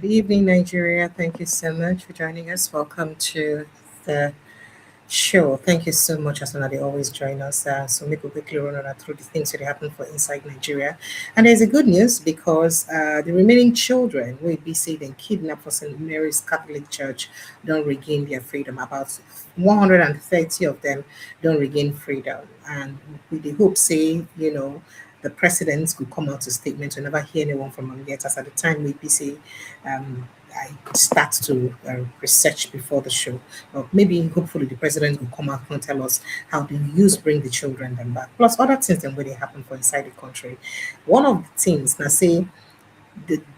Good evening, Nigeria. Thank you so much for joining us. Welcome to the show. Thank you so much, as they always join us. So make a quickly run on through the things that happen for inside Nigeria. And there's a good news because the remaining children will be saved and kidnapped for St. Mary's Catholic Church don't regain their freedom. About 130 of them don't regain freedom. And with the hope, say, the presidents could come out to statement. We never hear anyone from them yet. As at the time, we say I start to research before the show. Maybe, hopefully, the president will come out and tell us how the youth bring the children them back. Plus, other things that really happen for inside the country. One of the things, now say,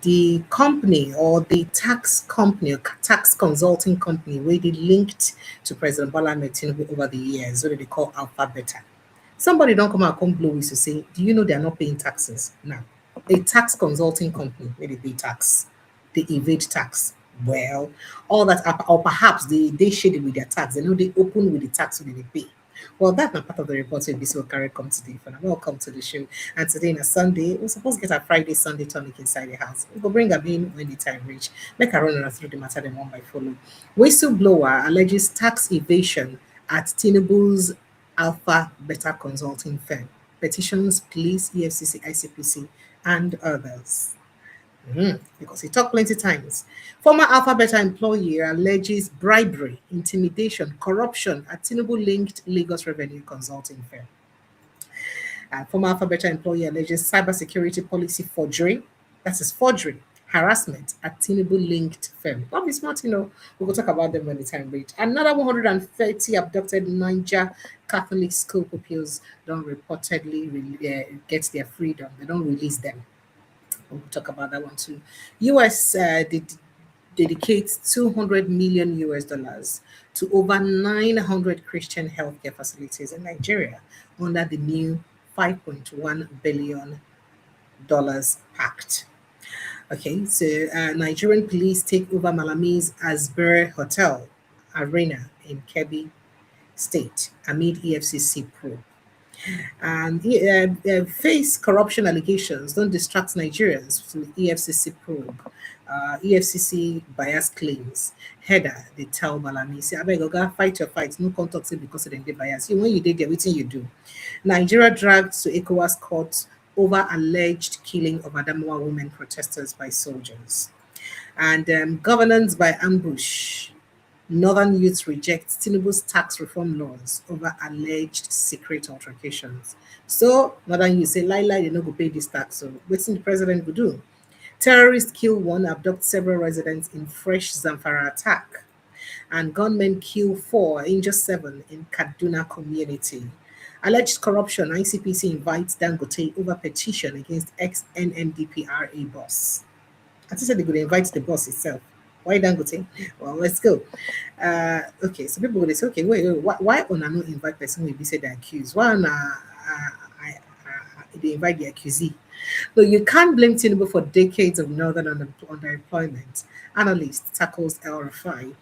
the company or the tax company or tax consulting company where they linked to President Bola Tinubu over the years, what they call Alpha Beta. Somebody don't come out and come blow with to say, do you know they're not paying taxes? Now, a tax consulting company where they pay tax, they evade tax. Well, all that, or perhaps they shaded with their tax. They know they open with the tax when they pay. Well, that's not part of the report. So this will carry come today. For now, welcome to the show. And today, in a Sunday, we're supposed to get a Friday, Sunday tonic inside the house. We'll bring a in when the time reach. Make a run through the matter, then one by follow. Whistleblower alleges tax evasion at Tinubu's Alpha Beta consulting firm. Petitions, police, EFCC, ICPC, and others. Because he talked plenty times. Former Alpha Beta employee alleges bribery, intimidation, corruption at Tinubu-linked Lagos Revenue Consulting firm. Former Alpha Beta employee alleges cybersecurity policy forgery, that is forgery, harassment at Tinubu-linked firm. Don't be smart, we'll talk about them when the time reach. Another 130 abducted Niger Catholic school pupils don't reportedly get their freedom. They don't release them. We'll talk about that one too. US dedicates 200 million US dollars to over 900 Christian healthcare facilities in Nigeria under the new $5.1 billion pact. Okay, so Nigerian police take over Malami's Asbury Hotel Arena in Kebbi State amid EFCC probe. And face corruption allegations don't distract Nigerians from the EFCC probe. EFCC bias claims. Header, they tell Malami, say, I beg you, fight your fight. No contact because of the bias. When you did everything you do. Nigeria dragged to ECOWAS court over alleged killing of Adamawa women protesters by soldiers. And governance by ambush. Northern youths reject Tinubu's tax reform laws over alleged secret altercations. So, Northern youths say, lie, they no go pay this tax. So, what's the president will do? Terrorists kill one, abduct several residents in fresh Zamfara attack. And gunmen kill 4, injure 7 in Kaduna community. Alleged corruption, ICPC invites Dangote over petition against ex-NNDPRA boss. I said they could invite the boss itself. Why Dangote? Well, let's go. Okay, so people will say, okay, wait, why on no invite person will be said the accused? Why they invite the accusee? So you can't blame Tinubu for decades of northern underemployment. Analyst tackles El Rafai.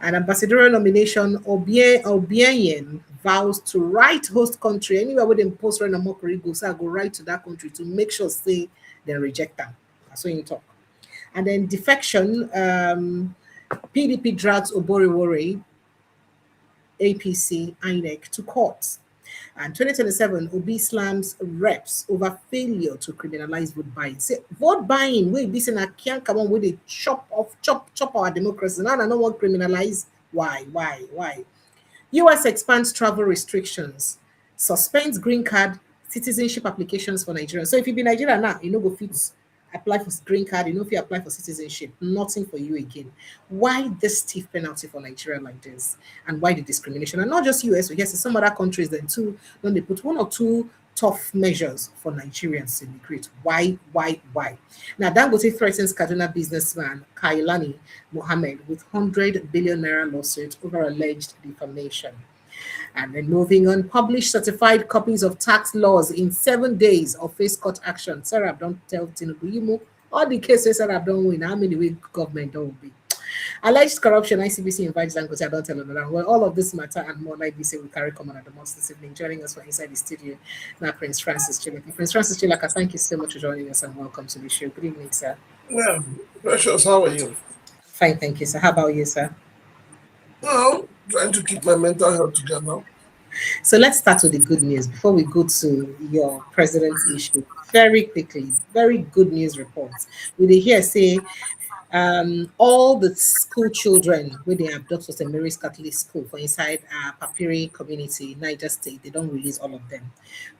An ambassadorial nomination, Obiayen vows to write host country anywhere where they post random mockery goes, I go right to that country to make sure say they reject them. That's what you talk. And then defection, PDP drags Oboriwori, APC, INEC to court. And 2027, Obi slams reps over failure to criminalize vote buying. Say, vote buying, we be saying I can't come on with a chop our democracy. Now I don't want criminalize. Why? US expands travel restrictions, suspends green card citizenship applications for Nigerians. So if you be Nigerian now, you know go fit apply for green card, if you apply for citizenship, nothing for you again. Why this stiff penalty for Nigeria like this? And why the discrimination? And not just US, but yes, some other countries then too, when they put 1 or 2 tough measures for Nigerians to immigrate. Why? Now, Dangote threatens Kaduna businessman Kailani Mohammed with 100 billion naira lawsuit over alleged defamation. And then moving on, publish certified copies of tax laws in 7 days of face court action. Sarah, don't tell Tinubu, all the cases that I've done win, how many way government don't be. Alleged corruption, ICPC invites Dangote and don't tell another. Well, all of this matter and more, like we say, we carry common at the most this evening. Joining us from inside the studio now, Prince Francis Chilaka. Prince Francis Chilaka, thank you so much for joining us and welcome to the show. Good evening, sir. Yeah, Precious, how are you? Fine, thank you, sir. How about you, sir? Well, trying to keep my mental health together. So let's start with the good news before we go to your president's issue. Very quickly, very good news reports. We did hear say all the school children where they abduct was a Mary's Catholic school for inside Papiri community, Niger State. They don't release all of them.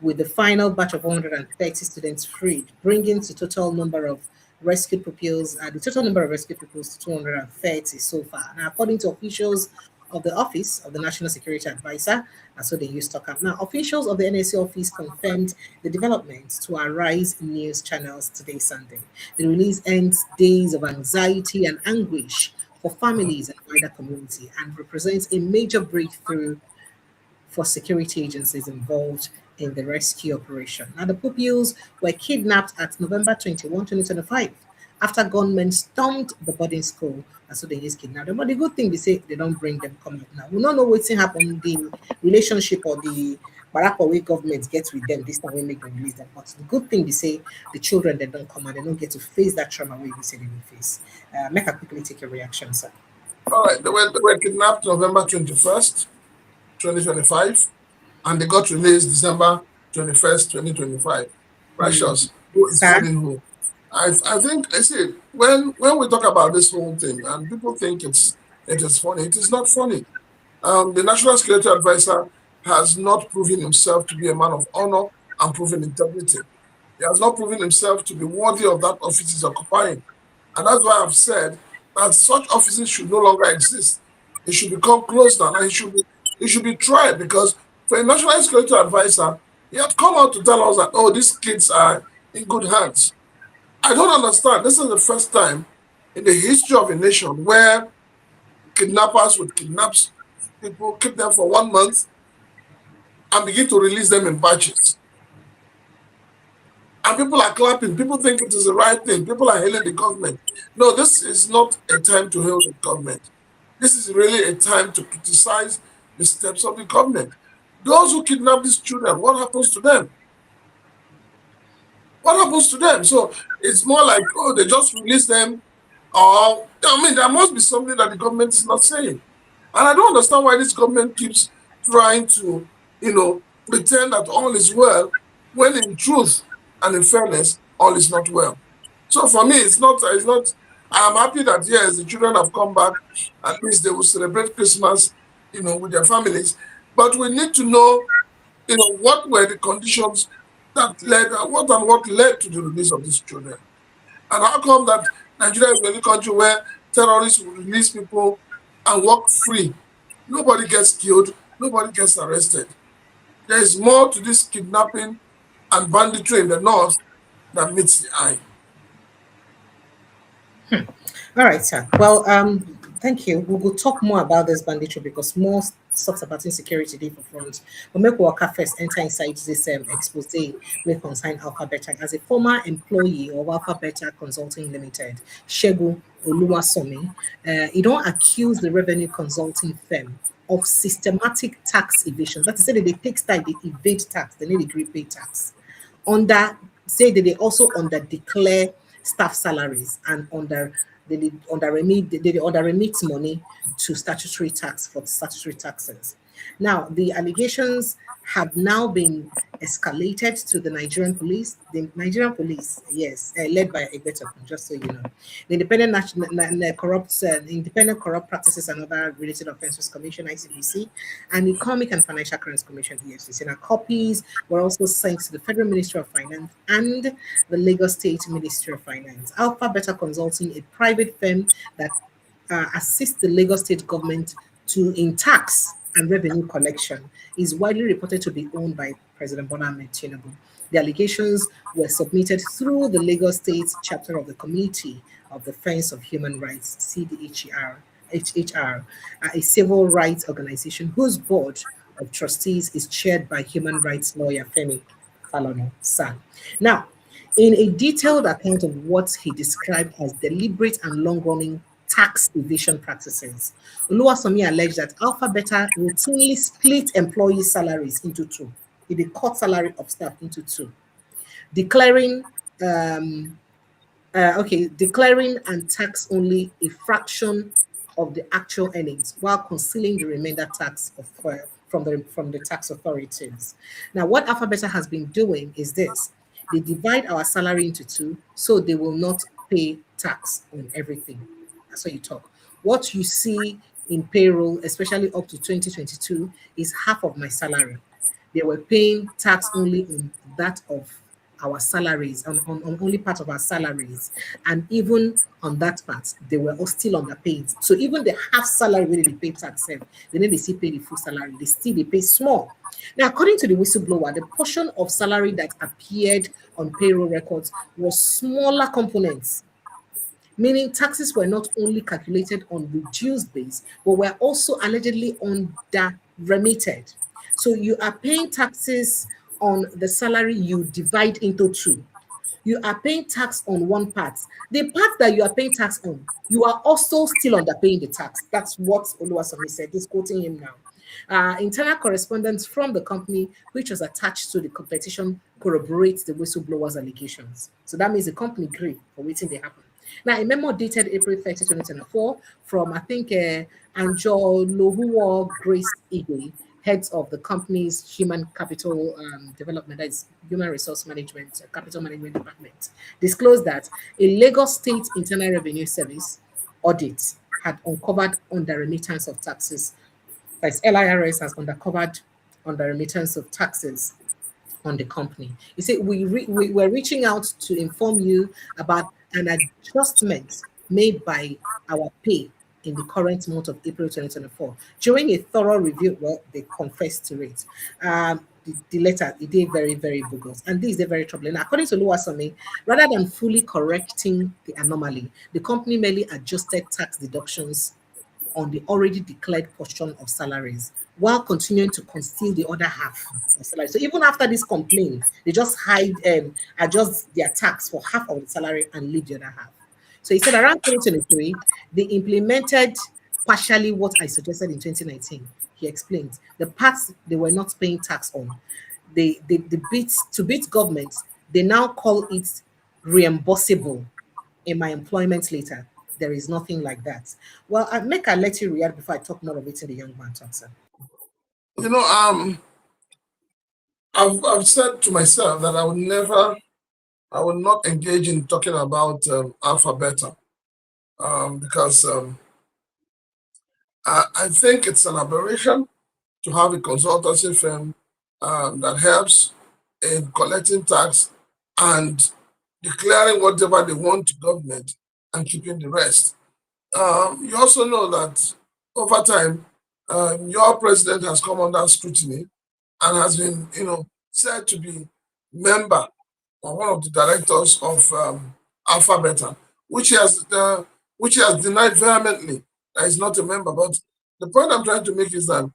With the final batch of 130 students freed, bringing the total number of rescued pupils, the total number of rescued pupils to 230 so far. Now, according to officials of the Office of the National Security Advisor, and so they use StockUp. Now, officials of the NSA office confirmed the developments to Arise news channels today, Sunday. The release ends days of anxiety and anguish for families and wider community and represents a major breakthrough for security agencies involved in the rescue operation. Now, the pupils were kidnapped at November 21, 2025, after gunmen stormed the boarding school, and so they just kidnapped them. But the good thing they say they don't bring them come out now. We don't know what's happened, the relationship or the Barack government gets with them this time we make them release them. But the good thing they say the children they don't come and they don't get to face that trauma where we say they will face. Make a quickly take a reaction, sir. All right, they were kidnapped November 21st, 2025, and they got released December 21st, 2025. Precious, who is Sir? feeling who? I think, I see, when we talk about this whole thing, and people think it is funny, it is not funny. The National Security Advisor has not proven himself to be a man of honor and proven integrity. He has not proven himself to be worthy of that office he's occupying. And that's why I've said that such offices should no longer exist. It should become closed down and it should be tried, because for a National Security Advisor, he had come out to tell us that, oh, these kids are in good hands. I don't understand. This is the first time in the history of a nation where kidnappers would kidnap people, keep them for 1 month, and begin to release them in batches. And people are clapping. People think it is the right thing. People are hailing the government. No, this is not a time to hail the government. This is really a time to criticize the steps of the government. Those who kidnap these children, what happens to them? What happens to them? So it's more like, oh, they just release them. Or, I mean, there must be something that the government is not saying. And I don't understand why this government keeps trying to, pretend that all is well, when in truth and in fairness, all is not well. So for me, it's not, I am happy that, yes, the children have come back. At least they will celebrate Christmas, with their families. But we need to know, what were the conditions that led, what led to the release of these children. And how come that Nigeria is the only country where terrorists will release people and walk free? Nobody gets killed, nobody gets arrested. There is more to this kidnapping and banditry in the north that meets the eye. All right, sir. Well, thank you. We will talk more about this banditry because more stuff about insecurity day for front. But make worker first enter inside this expose with concern Alpha Beta. As a former employee of Alpha Beta Consulting Limited, Segun Oluwasanmi, he don't accuse the revenue consulting firm of systematic tax evasion. That is, say that they take style, they evade tax, they need to pay tax. Say that they also under declare staff salaries and they under remit money to statutory tax for statutory taxes. Now, the allegations have now been escalated to the Nigerian police. The Nigerian police, yes, led by Egbeto, just so you know. The Independent Corrupt Practices and Other Related Offences Commission, ICPC, and the Economic and Financial Crimes Commission, EFCC. Now, copies were also sent to the Federal Ministry of Finance and the Lagos State Ministry of Finance. Alpha Beta Consulting, a private firm that assists the Lagos State government in tax and revenue collection, is widely reported to be owned by President Bola Tinubu. The allegations were submitted through the Lagos State chapter of the Committee of Defense of Human Rights, CDHR, a civil rights organization whose board of trustees is chaired by human rights lawyer Femi Falana. Now, in a detailed account of what he described as deliberate and long-running tax evasion practices. Oluwasanmi alleged that Alpha Beta routinely split employees' salaries into two. It cut salary of staff into two, declaring declaring and tax only a fraction of the actual earnings while concealing the remainder tax from the tax authorities. Now, what Alpha Beta has been doing is this: they divide our salary into two, so they will not pay tax on everything. That's what you talk. What you see in payroll, especially up to 2022, is half of my salary. They were paying tax only on that of our salaries, on only part of our salaries. And even on that part, they were all still underpaid. So even the half salary where they pay tax, they need to still pay the full salary. They pay small. Now, according to the whistleblower, the portion of salary that appeared on payroll records was smaller components, meaning taxes were not only calculated on reduced base, but were also allegedly under-remitted. So you are paying taxes on the salary you divide into two. You are paying tax on one part. The part that you are paying tax on, you are also still underpaying the tax. That's what Oluwasanmi said. He's quoting him now. Internal correspondence from the company, which was attached to the petition, corroborates the whistleblower's allegations. So that means the company agreed for waiting they happen. Now, a memo dated April 30, 2024, from I think Anjo Lohuwa Grace Igwe, heads of the company's human capital development, that is human resource management, capital management department, disclosed that a Lagos State Internal Revenue Service audit had uncovered under-remittance of taxes. As LIRS has uncovered under-remittance of taxes on the company. You see, we were reaching out to inform you about an adjustment made by our pay in the current month of April 2024. During a thorough review, well, they confessed to it. The letter, it did very, very bogus. And this is very troubling. Now, according to Oluwasanmi, rather than fully correcting the anomaly, the company merely adjusted tax deductions on the already declared portion of salaries while continuing to conceal the other half of salary. So even after this complaint, they just adjust their tax for half of the salary and leave the other half. So he said around 2023, they implemented partially what I suggested in 2019. He explained the parts they were not paying tax on. To beat government, they now call it reimbursable. In my employment later, there is nothing like that. Well, I let you react before I talk more of it in the young man talks. You know, I've said to myself that I will not engage in talking about Alpha Beta because I think it's an aberration to have a consultancy firm that helps in collecting tax and declaring whatever they want to government and keeping the rest. You also know that over time, your president has come under scrutiny and has been, said to be member or one of the directors of Alpha Beta, which he has denied vehemently that he's not a member. But the point I'm trying to make is that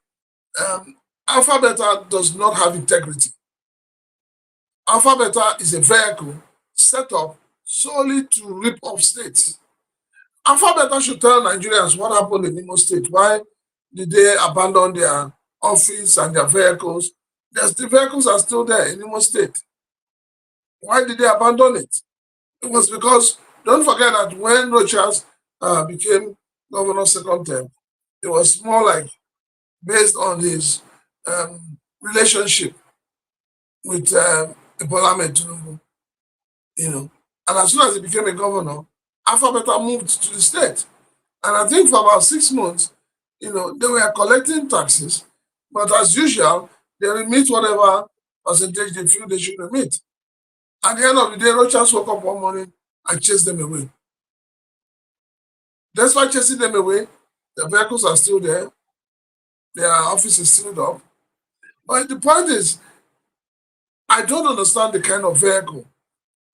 Alpha Beta does not have integrity. Alpha Beta is a vehicle set up solely to rip off states. Alpha Beta should tell Nigerians what happened in Imo State. Why did they abandon their office and their vehicles? The vehicles are still there in Imo State. Why did they abandon it? It was because, don't forget that when Rochas became governor's second term, it was more like based on his relationship with Bola Tinubu, And as soon as he became a governor, Alpha Beta moved to the state. And I think for about 6 months, they were collecting taxes, but as usual, they remit whatever percentage they feel they should remit. At the end of the day, Rochas woke up one morning and chased them away. Despite chasing them away, the vehicles are still there, their office is still up. But the point is, I don't understand the kind of vehicle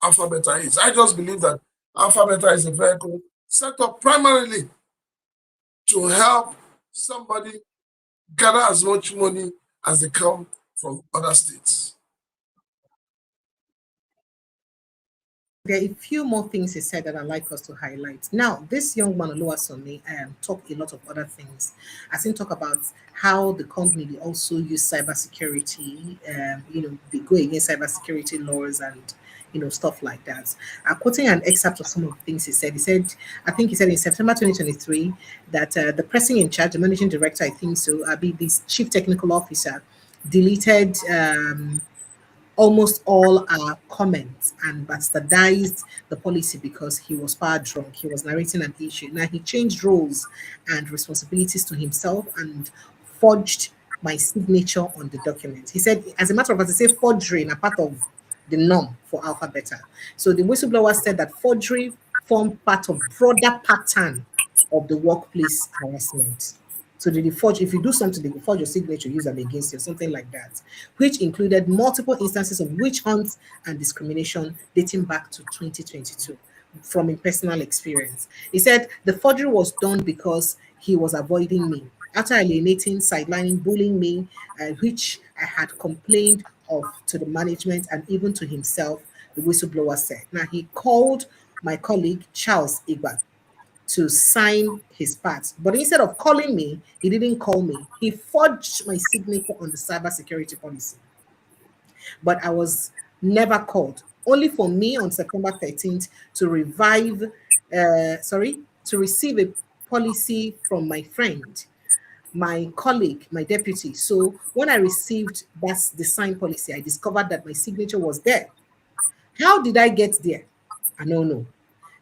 Alpha Beta is. I just believe that Alpha Beta is a vehicle set up primarily to help somebody gather as much money as they come from other states. there are a few more things he said that I'd like us to highlight. Now, this young man, Oluwasanmi, talked a lot of other things. I think talk about how the company they also use cybersecurity, they go against cybersecurity laws and stuff like that. Quoting an excerpt of some of the things he said. I think he said in September 2023 that the person in charge, the managing director, I think so, be this chief technical officer, deleted almost all our comments and bastardized the policy because he was power drunk. He was narrating an issue. Now he changed roles and responsibilities to himself and forged my signature on the document. He said, as a matter of fact, he said forgery in a part of the norm for Alpha Beta. So the whistleblower said that forgery formed part of broader pattern of the workplace harassment. So they forge, if you do something, they will forge your signature, use them against you, something like that, which included multiple instances of witch hunts and discrimination dating back to 2022 from his personal experience. He said the forgery was done because he was avoiding me. After alienating, sidelining, bullying me, which I had complained of to the management and even to himself, the whistleblower said. Now he called my colleague Charles Igba to sign his part. But instead of calling me, he didn't call me. He forged my signature on the cybersecurity policy. But I was never called. Only for me on September 13th to to receive a policy from my friend, my colleague, my deputy. So when I received the signed policy, I discovered that my signature was there. How did I get there? I don't know.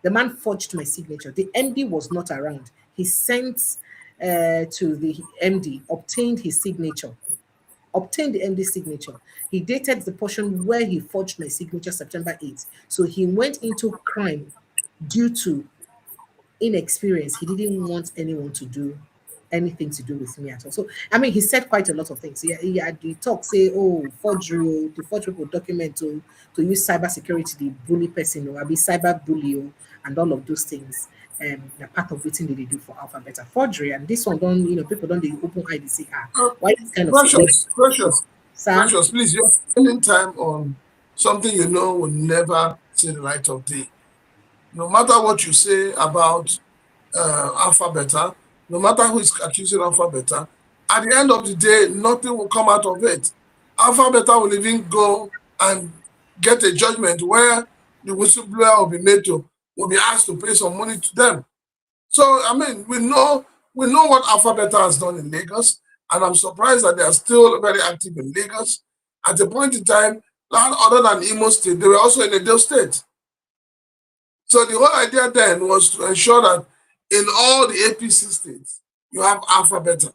The man forged my signature. The MD was not around. He sent to the MD, obtained his signature, obtained the MD signature. He dated the portion where he forged my signature September 8th. So he went into crime due to inexperience. He didn't want anyone to do anything to do with me at all. So, I mean, he said quite a lot of things. He had the talk, say, oh, forgery, to forge people document to use cybersecurity, the bully person, or be cyber bully, and all of those things. The part of waiting that they do for Alpha Beta forgery. And this one don't, people don't they open eye, they say, why this kind of Precious, please, you're spending time on something you know will never see the light of day. No matter what you say about Alpha Beta, no matter who is accusing Alpha Beta, at the end of the day, nothing will come out of it. Alpha Beta will even go and get a judgment where the whistleblower will be asked to pay some money to them. So, I mean, we know what Alpha Beta has done in Lagos, and I'm surprised that they are still very active in Lagos. At a point in time, other than Imo State, they were also in Edo State. So the whole idea then was to ensure that in all the APC states, you have Alpha Beta.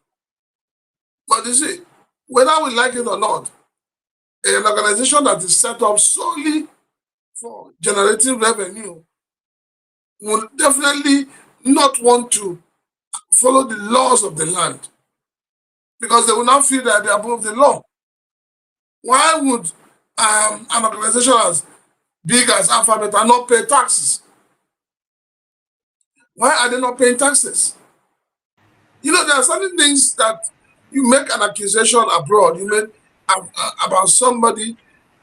But you see, whether we like it or not, an organization that is set up solely for generating revenue will definitely not want to follow the laws of the land because they will not feel that they are above the law. Why would an organization as big as Alpha Beta not pay taxes? Why are they not paying taxes? There are certain things that you make an accusation abroad, you make about somebody,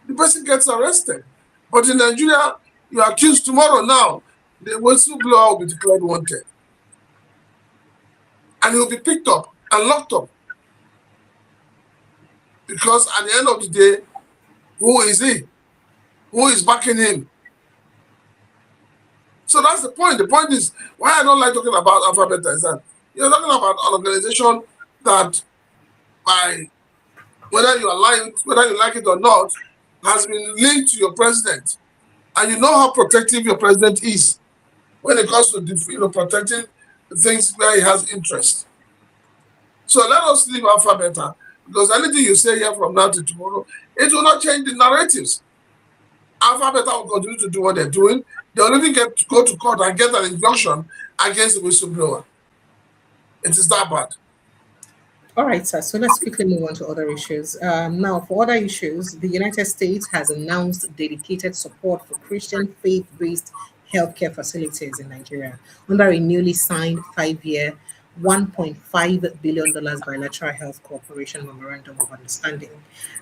the person gets arrested. But in Nigeria, you are accused tomorrow now, the whistleblower will be declared wanted. And he will be picked up and locked up. Because at the end of the day, who is he? Who is backing him? So that's the point. The point is, why I don't like talking about Alpha Beta is that you're talking about an organization that, by whether you like it or not, has been linked to your president. And you know how protective your president is when it comes to protecting the things where he has interest. So let us leave Alpha Beta, because anything you say here from now to tomorrow, it will not change the narratives. Alpha Beta will continue to do what they're doing. They'll even go to court and get an injunction against the whistleblower. It is that bad. All right, sir. So let's quickly move on to other issues. Now, for other issues, the United States has announced dedicated support for Christian faith-based healthcare facilities in Nigeria under a newly signed 5-year $1.5 billion bilateral health cooperation memorandum of understanding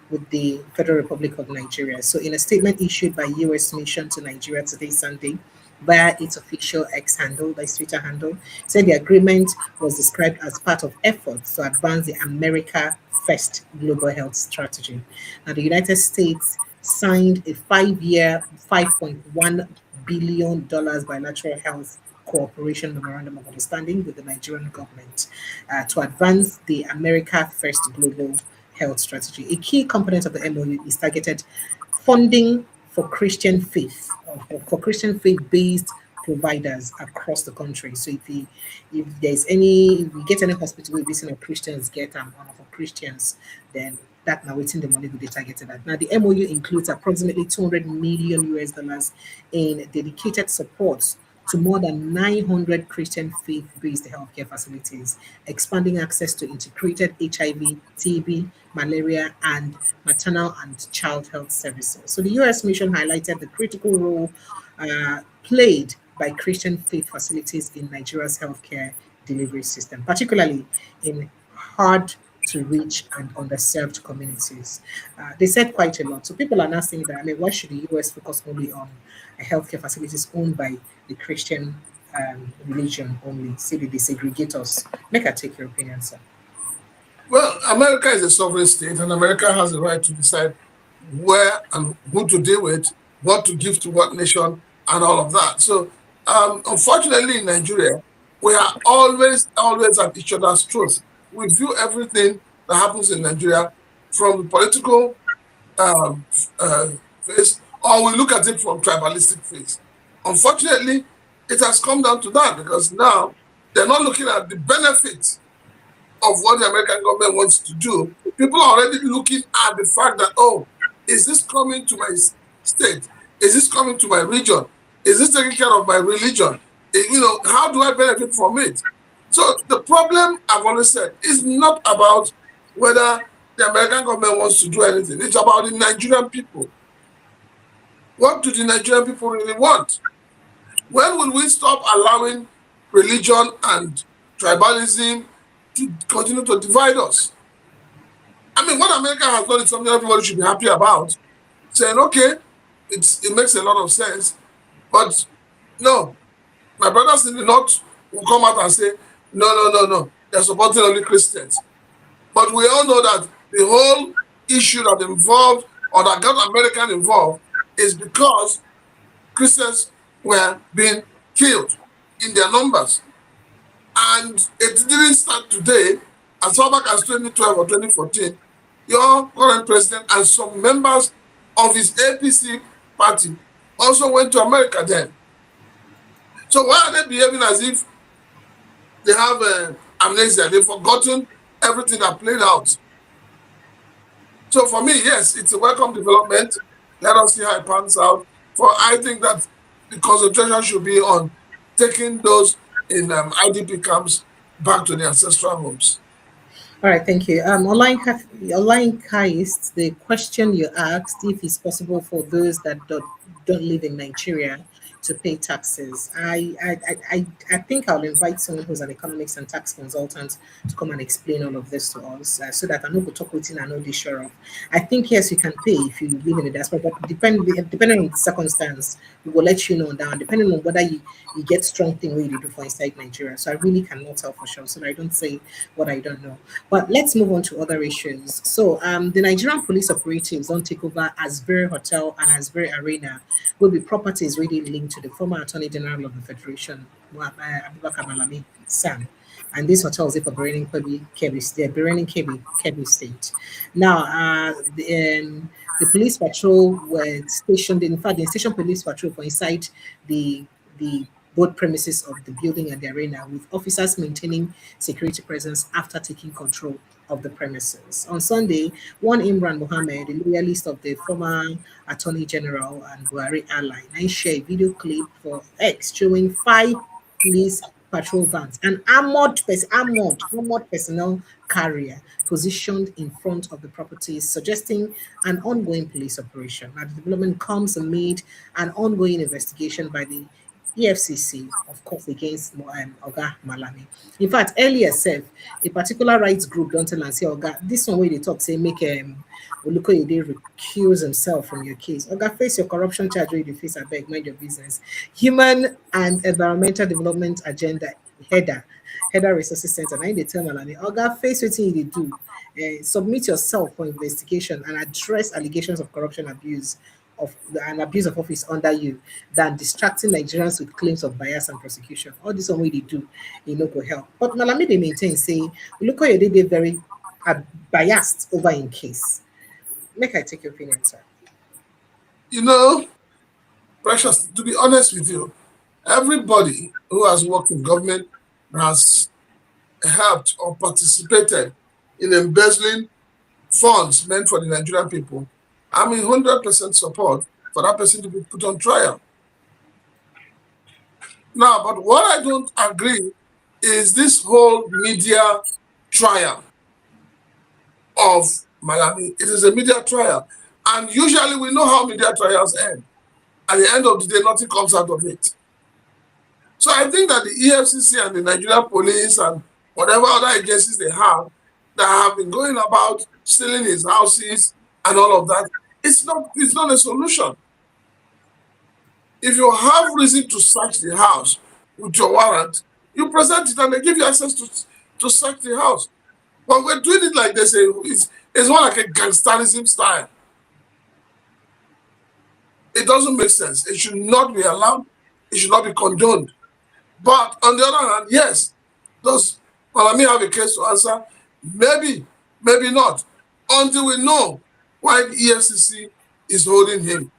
with the Federal Republic of Nigeria. So, in a statement issued by U.S. mission to Nigeria today, Sunday, via its official X handle, by its Twitter handle, said the agreement was described as part of efforts to advance the America First global health strategy. Now, the United States signed a 5-year, $5.1 billion bilateral health cooperation memorandum of understanding with the Nigerian government to advance the America First global health strategy. A key component of the MOU is targeted funding for Christian faith, or for Christian faith-based providers across the country. So if there's any, if we get any hospital where visit of Christians get one of our Christians, then that now within the money will be targeted at. Now the MOU includes approximately 200 million US dollars in dedicated supports to more than 900 Christian faith-based healthcare facilities, expanding access to integrated HIV, TB, malaria, and maternal and child health services. So the US mission highlighted the critical role played by Christian faith facilities in Nigeria's healthcare delivery system, particularly in hard to reach and underserved communities. They said quite a lot. So people are now saying that, I mean, why should the US focus only on healthcare facilities owned by the Christian religion only? See the desegregators. Make I take your opinion, sir. Well, America is a sovereign state, and America has the right to decide where and who to deal with, what to give to what nation, and all of that. So, unfortunately, in Nigeria, we are always at each other's throats. We view everything that happens in Nigeria from the political um, uh, face, or we look at it from tribalistic face. Unfortunately, it has come down to that because now they're not looking at the benefits of what the American government wants to do. People are already looking at the fact that, oh, is this coming to my state? Is this coming to my region? Is this taking care of my religion? How do I benefit from it? So the problem, I've always said, is not about whether the American government wants to do anything. It's about the Nigerian people. What do the Nigerian people really want? When will we stop allowing religion and tribalism to continue to divide us? I mean, what America has done is something everybody should be happy about. Saying, okay, it makes a lot of sense, but no, my brothers in the north will come out and say, no, no, no, no, they're supporting only Christians. But we all know that the whole issue that involved or that got American involved is because Christians were being killed in their numbers. And it didn't start today. As far back as 2012 or 2014, your current president and some members of his APC party also went to America then. So why are they behaving as if they have amnesia? They've forgotten everything that played out. So for me, yes, it's a welcome development. Let us see how it pans out. For I think that the concentration should be on taking those in IDP camps back to their ancestral homes. All right, thank you. Online Kais, the question you asked, if it's possible for those that don't live in Nigeria to pay taxes. I think I'll invite someone who's an economics and tax consultant to come and explain all of this to us, so that I know what talk with and I know this sure of. I think yes, you can pay if you live in the diaspora, but depending on the circumstance, we will let you know down, depending on whether you get strong thing where you do for inside Nigeria. So I really cannot tell for sure, so that I don't say what I don't know. But let's move on to other issues. So the Nigerian police operatives don't take over Asbury Hotel and Asbury Arena will be properties really linked to the former Attorney General of the Federation, Abubakar Malami Sam. And these hotels are Berening Kebbi State. Now, the police patrol were stationed, in fact, the station police patrol for inside the both premises of the building and the arena, with officers maintaining security presence after taking control of the premises. On Sunday, one Imran Mohammed, the loyalist of the former Attorney General and Buhari ally, now shared a video clip for X showing 5 police patrol vans, an armored personnel carrier positioned in front of the properties, suggesting an ongoing police operation. Now, the development comes amid an ongoing investigation by the EFCC, of course, against Oga Malami. In fact, earlier said a particular rights group don't tell and say, Oga, this one way they talk, say make Olukoyede recuse himself from your case. Oga, face your corruption charge where you dey face, abeg, mind your business. Human and Environmental Development Agenda header resources center. Now they tell Malami, Oga, face wetin you dey do. Submit yourself for investigation and address allegations of corruption abuse of office under you than distracting Nigerians with claims of bias and prosecution. All this one way they do, no go help. But Malami they maintain say, look how they very biased over in case. Make I take your opinion, sir. You know, Precious, to be honest with you, everybody who has worked in government has helped or participated in embezzling funds meant for the Nigerian people. I'm in 100% support for that person to be put on trial. Now, but what I don't agree is this whole media trial of Malami. It is a media trial. And usually we know how media trials end. At the end of the day, nothing comes out of it. So I think that the EFCC and the Nigerian police and whatever other agencies they have that have been going about stealing his houses and all of that, it's not a solution. If you have reason to search the house with your warrant, you present it and they give you access to search the house. But we're doing it like they say, it's more like a gangsterism style. It doesn't make sense. It should not be allowed. It should not be condoned. But on the other hand, yes, does Malami have a case to answer? Maybe, maybe not. Until we know why the EFCC is holding him.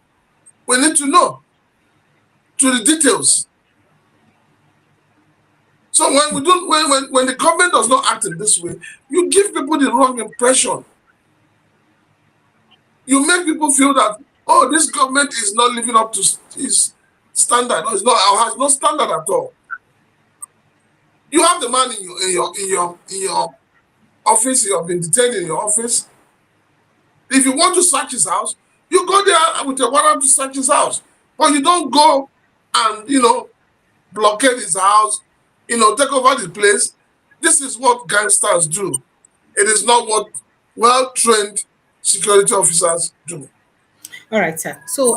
We need to know to the details. So when when the government does not act in this way, you give people the wrong impression. You make people feel that, oh, this government is not living up to its standard, or has no standard at all. You have the man in your office. You have been detained in your office. If you want to search his house, you go there with a warrant to search his house. But you don't go and blockade his house, take over the place. This is what gangsters do. It is not what well-trained security officers do. All right, sir. So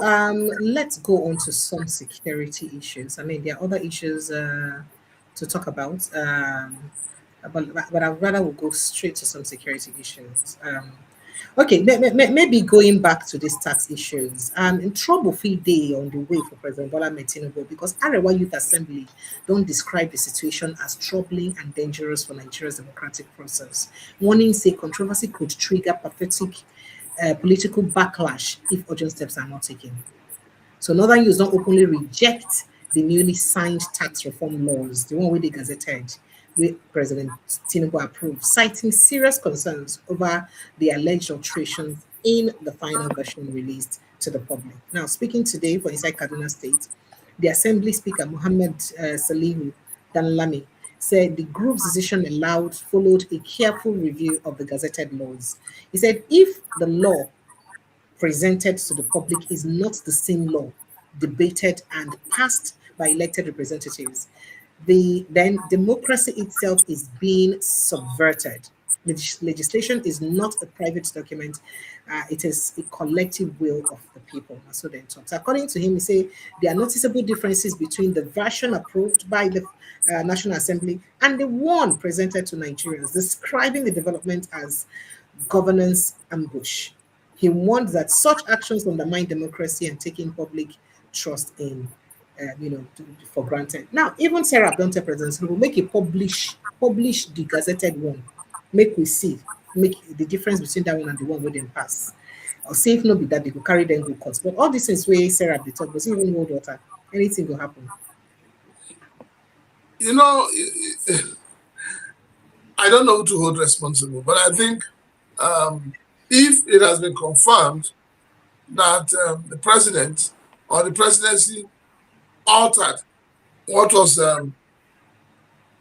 let's go on to some security issues. I mean, there are other issues to talk about, but I'd rather we'll go straight to some security issues. Okay, maybe going back to these tax issues. In trouble free day on the way for President Bola Tinubu because Arewa Youth Assembly don't describe the situation as troubling and dangerous for Nigeria's democratic process. Warning say controversy could trigger pathetic political backlash if urgent steps are not taken. So Northern Youths don't openly reject the newly signed tax reform laws, the one with the gazetted, with President Tinubu approved, citing serious concerns over the alleged alterations in the final version released to the public. Now, speaking today for Inside Kaduna State, the Assembly Speaker Mohammed Salihu Danlami said the group's decision followed a careful review of the gazetted laws. He said if the law presented to the public is not the same law debated and passed by elected representatives, then democracy itself is being subverted. Legislation is not a private document, it is a collective will of the people. So then talks. According to him, he said there are noticeable differences between the version approved by the National Assembly and the one presented to Nigerians, describing the development as governance ambush. He warned that such actions undermine democracy and taking public trust in for granted. Now, even Sarah don't tell President will make a publish the gazetted one. Make the difference between that one and the one we didn't pass. Or say if not be that they will carry them go court. But all this is where Sarah they talk, but even hold water, anything will happen. I don't know who to hold responsible, but I think if it has been confirmed that the president or the presidency altered what was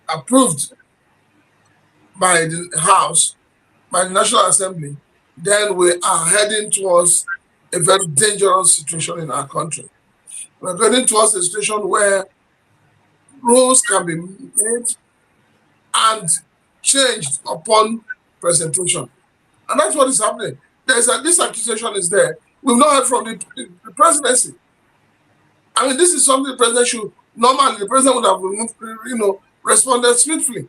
approved by the House, by the National Assembly, then we are heading towards a very dangerous situation in our country. We're heading towards a situation where rules can be made and changed upon presentation. And that's what is happening. This accusation is there. We've not heard from the presidency. I mean, this is something the president should, normally the president would have removed, responded swiftly.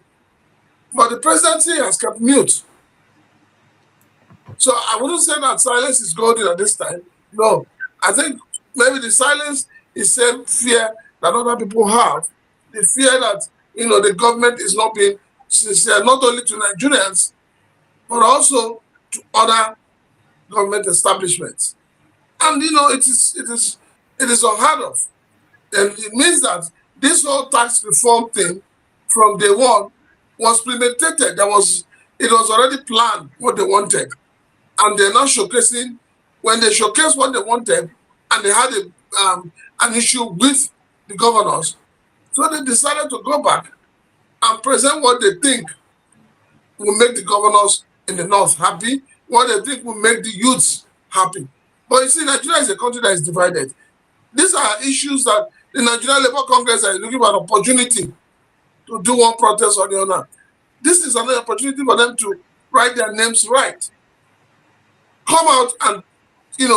But the presidency has kept mute. So I wouldn't say that silence is golden at this time. No. I think maybe the silence is same fear that other people have. The fear that, the government is not being sincere, not only to Nigerians, but also to other government establishments. And, it is unheard of. And it means that this whole tax reform thing from day one was premeditated. It was already planned what they wanted. And they're not showcasing, when they showcased what they wanted, and they had an issue with the governors, so they decided to go back and present what they think will make the governors in the north happy, what they think will make the youths happy. But you see, Nigeria is a country that is divided. These are issues that the Nigerian Labour Congress is looking for an opportunity to do one protest or the other. This is another opportunity for them to write their names right. Come out and,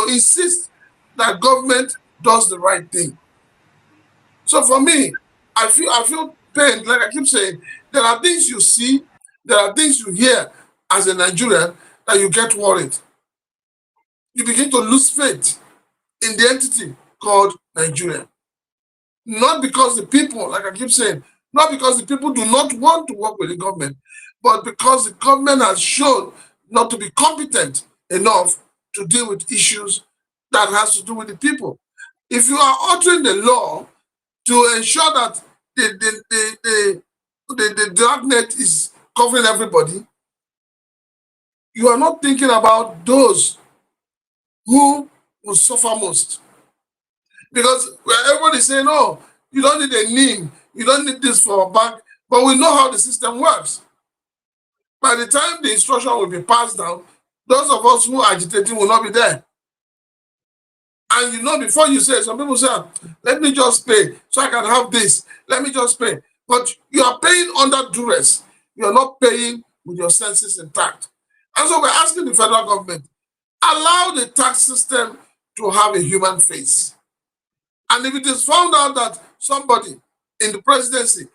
insist that government does the right thing. So for me, I feel pained. Like I keep saying, there are things you see, there are things you hear as a Nigerian that you get worried. You begin to lose faith in the entity called Nigeria. Not because the people, like I keep saying, not because the people do not want to work with the government, but because the government has shown not to be competent enough to deal with issues that has to do with the people. If you are altering the law to ensure that the dragnet is covering everybody, you are not thinking about those who will suffer most. Because everybody is saying, oh, you don't need a NIM, you don't need this for a bank, but we know how the system works. By the time the instruction will be passed down, those of us who are agitating will not be there. And before you say, some people say, let me just pay so I can have this. Let me just pay. But you are paying under duress. You are not paying with your senses intact. And so we're asking the federal government, allow the tax system to have a human face. And if it is found out that somebody in the presidency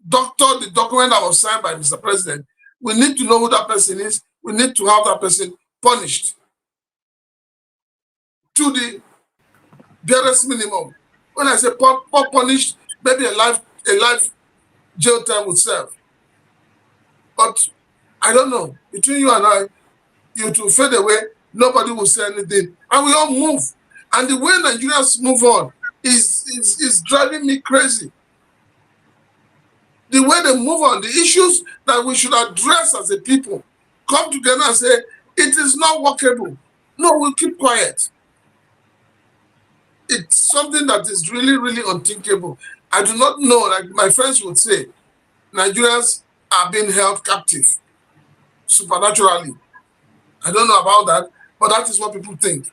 doctored the document that was signed by Mr. President, we need to know who that person is. We need to have that person punished to the barest minimum. When I say punished, maybe a life jail term would serve. But I don't know. Between you and I, you will fade away. Nobody will say anything, and we all move. And the way Nigerians move on is driving me crazy. The way they move on, the issues that we should address as a people, come together and say, it is not workable. No, we'll keep quiet. It's something that is really, really unthinkable. I do not know, like my friends would say, Nigerians are being held captive supernaturally. I don't know about that, but that is what people think.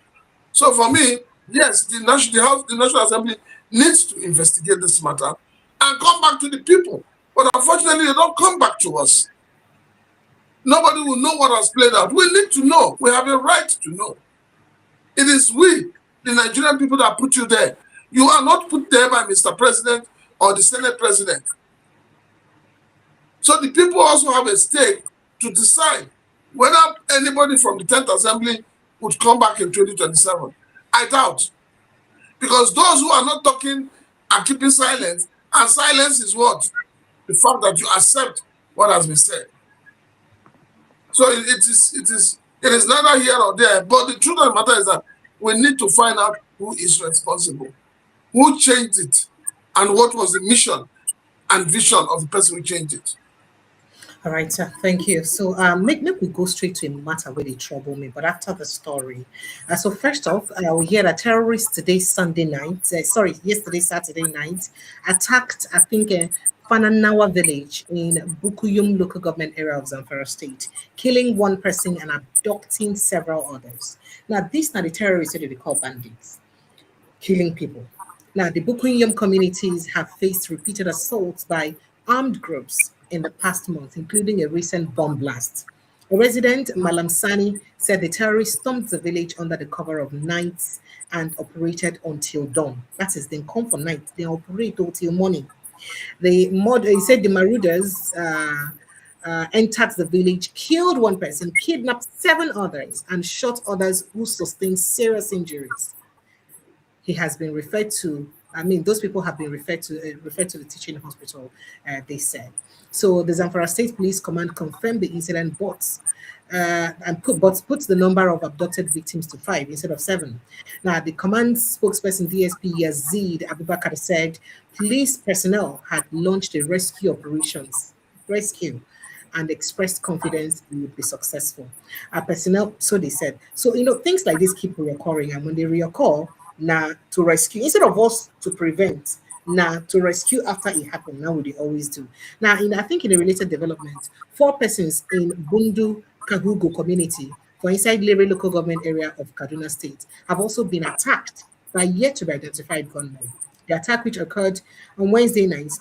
So for me, yes, the National Assembly needs to investigate this matter and come back to the people. But unfortunately, they don't come back to us. Nobody will know what has played out. We need to know. We have a right to know. It is we, the Nigerian people, that put you there. You are not put there by Mr. President or the Senate President. So the people also have a stake to decide whether anybody from the 10th Assembly would come back in 2027. I doubt. Because those who are not talking are keeping silence, and silence is what? The fact that you accept what has been said. So it is neither here or there, but the truth of the matter is that we need to find out who is responsible, who changed it, and what was the mission and vision of the person who changed it. All right, sir. Thank you. So make we go straight to a matter where they trouble me, but after the story. So first off, we hear that terrorists yesterday Saturday night, attacked, I think, Fananawa village in Bukuyum local government area of Zamfara state, killing one person and abducting several others. Now, these are the terrorists that they call bandits, killing people. Now, the Bukuyum communities have faced repeated assaults by armed groups in the past month, including a recent bomb blast. A resident, Malam Sani, said the terrorists stormed the village under the cover of night and operated until dawn. That is, they come for night, they operate until morning. He said the marauders entered the village, killed one person, kidnapped seven others, and shot others who sustained serious injuries. He has been referred to. I mean, those people have been referred to the teaching hospital. They said so. The Zamfara State Police Command confirmed the incident, but put the number of abducted victims to 5 instead of 7. Now, the command spokesperson DSP Yazid Abubakar said police personnel had launched a rescue and expressed confidence it would be successful. Our personnel, so they said. So, things like this keep reoccurring, and when they reoccur, now to rescue, instead of us to prevent, now to rescue after it happened, now we always do. Now, I think in a related development, 4 persons in Bundu Kahugo community for inside Lere local government area of Kaduna State have also been attacked by yet to be identified gunmen. The attack, which occurred on Wednesday night,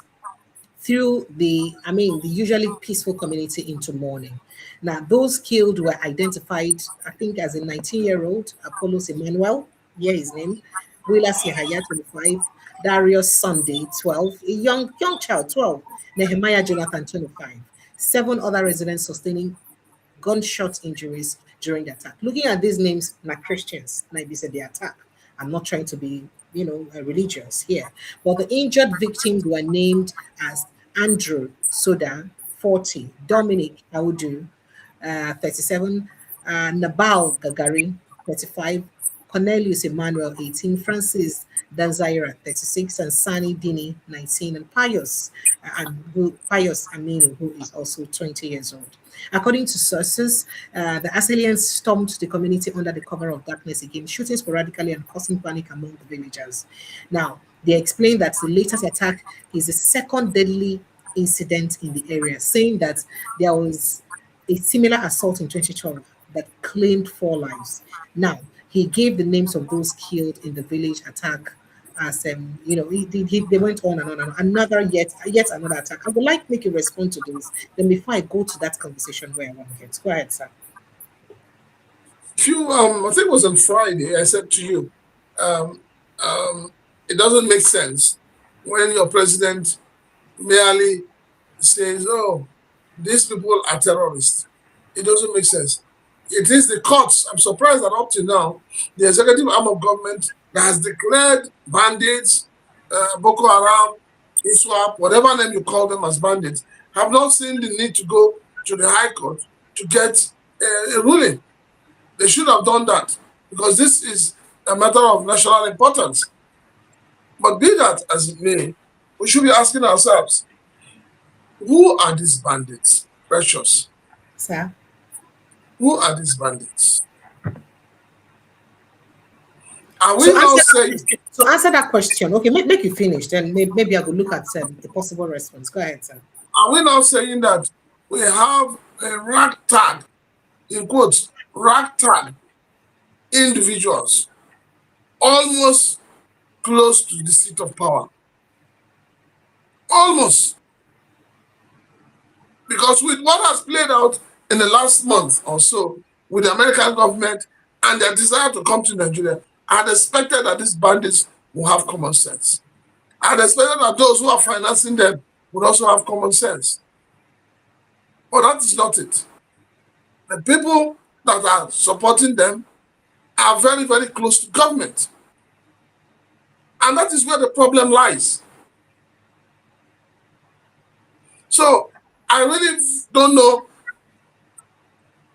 through the usually peaceful community into mourning. Now, those killed were identified, I think, as a 19-year-old Apollos Emmanuel, here his name, Willa Sihaya, 25, Darius Sunday, 12, a young child, 12, Nehemiah Jonathan, 25, 7 other residents sustaining gunshot injuries during the attack. Looking at these names, not Christians, like they said, the attack. I'm not trying to be, religious here, but the injured victims were named as Andrew Soda, 40, Dominic Audu, 37, Nabal Gagari, 35, Cornelius Emmanuel, 18, Francis Danzaira, 36, and Sani Dini, 19, and Pius Aminu, who is also 20 years old. According to sources, the assailants stormed the community under the cover of darkness again, shooting sporadically and causing panic among the villagers. Now, they explained that the latest attack is the second deadly incident in the area, saying that there was a similar assault in 2012 that claimed 4 lives. Now, he gave the names of those killed in the village attack as they went on and on and on. Yet another attack. I would like to make a response to this. Then before I go to that conversation where I want to get, go ahead, sir. I think it was on Friday, I said to you, it doesn't make sense when your president merely says, "Oh, these people are terrorists." It doesn't make sense. It is the courts. I'm surprised that up to now, the executive arm of government that has declared bandits, Boko Haram, ISWAP, whatever name you call them as bandits, have not seen the need to go to the High Court to get a ruling. They should have done that because this is a matter of national importance. But be that as it may, we should be asking ourselves, who are these bandits, Precious? Sir? Who are these bandits? Are we now saying... So answer that question. Okay, make you finish. Then maybe I will look at the possible response. Go ahead, sir. Are we now saying that we have a ragtag, in quotes, ragtag individuals almost close to the seat of power? Almost. Because with what has played out in the last month or so with the American government and their desire to come to Nigeria, I had expected that these bandits will have common sense. I had expected that those who are financing them would also have common sense. But that is not it. The people that are supporting them are very, very close to government. And that is where the problem lies. So I really don't know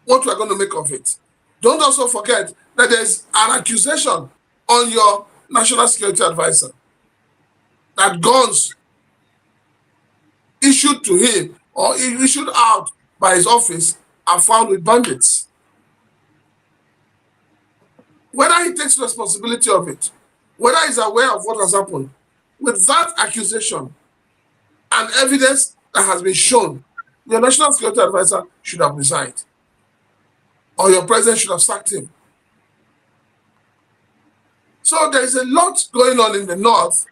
what we're going to make of it. Don't also forget that there's an accusation on your national security advisor that guns issued to him or issued out by his office are found with bandits. Whether he takes responsibility of it, whether he's aware of what has happened, with that accusation and evidence that has been shown, your national security advisor should have resigned, or your president should have sacked him. So there is a lot going on in the north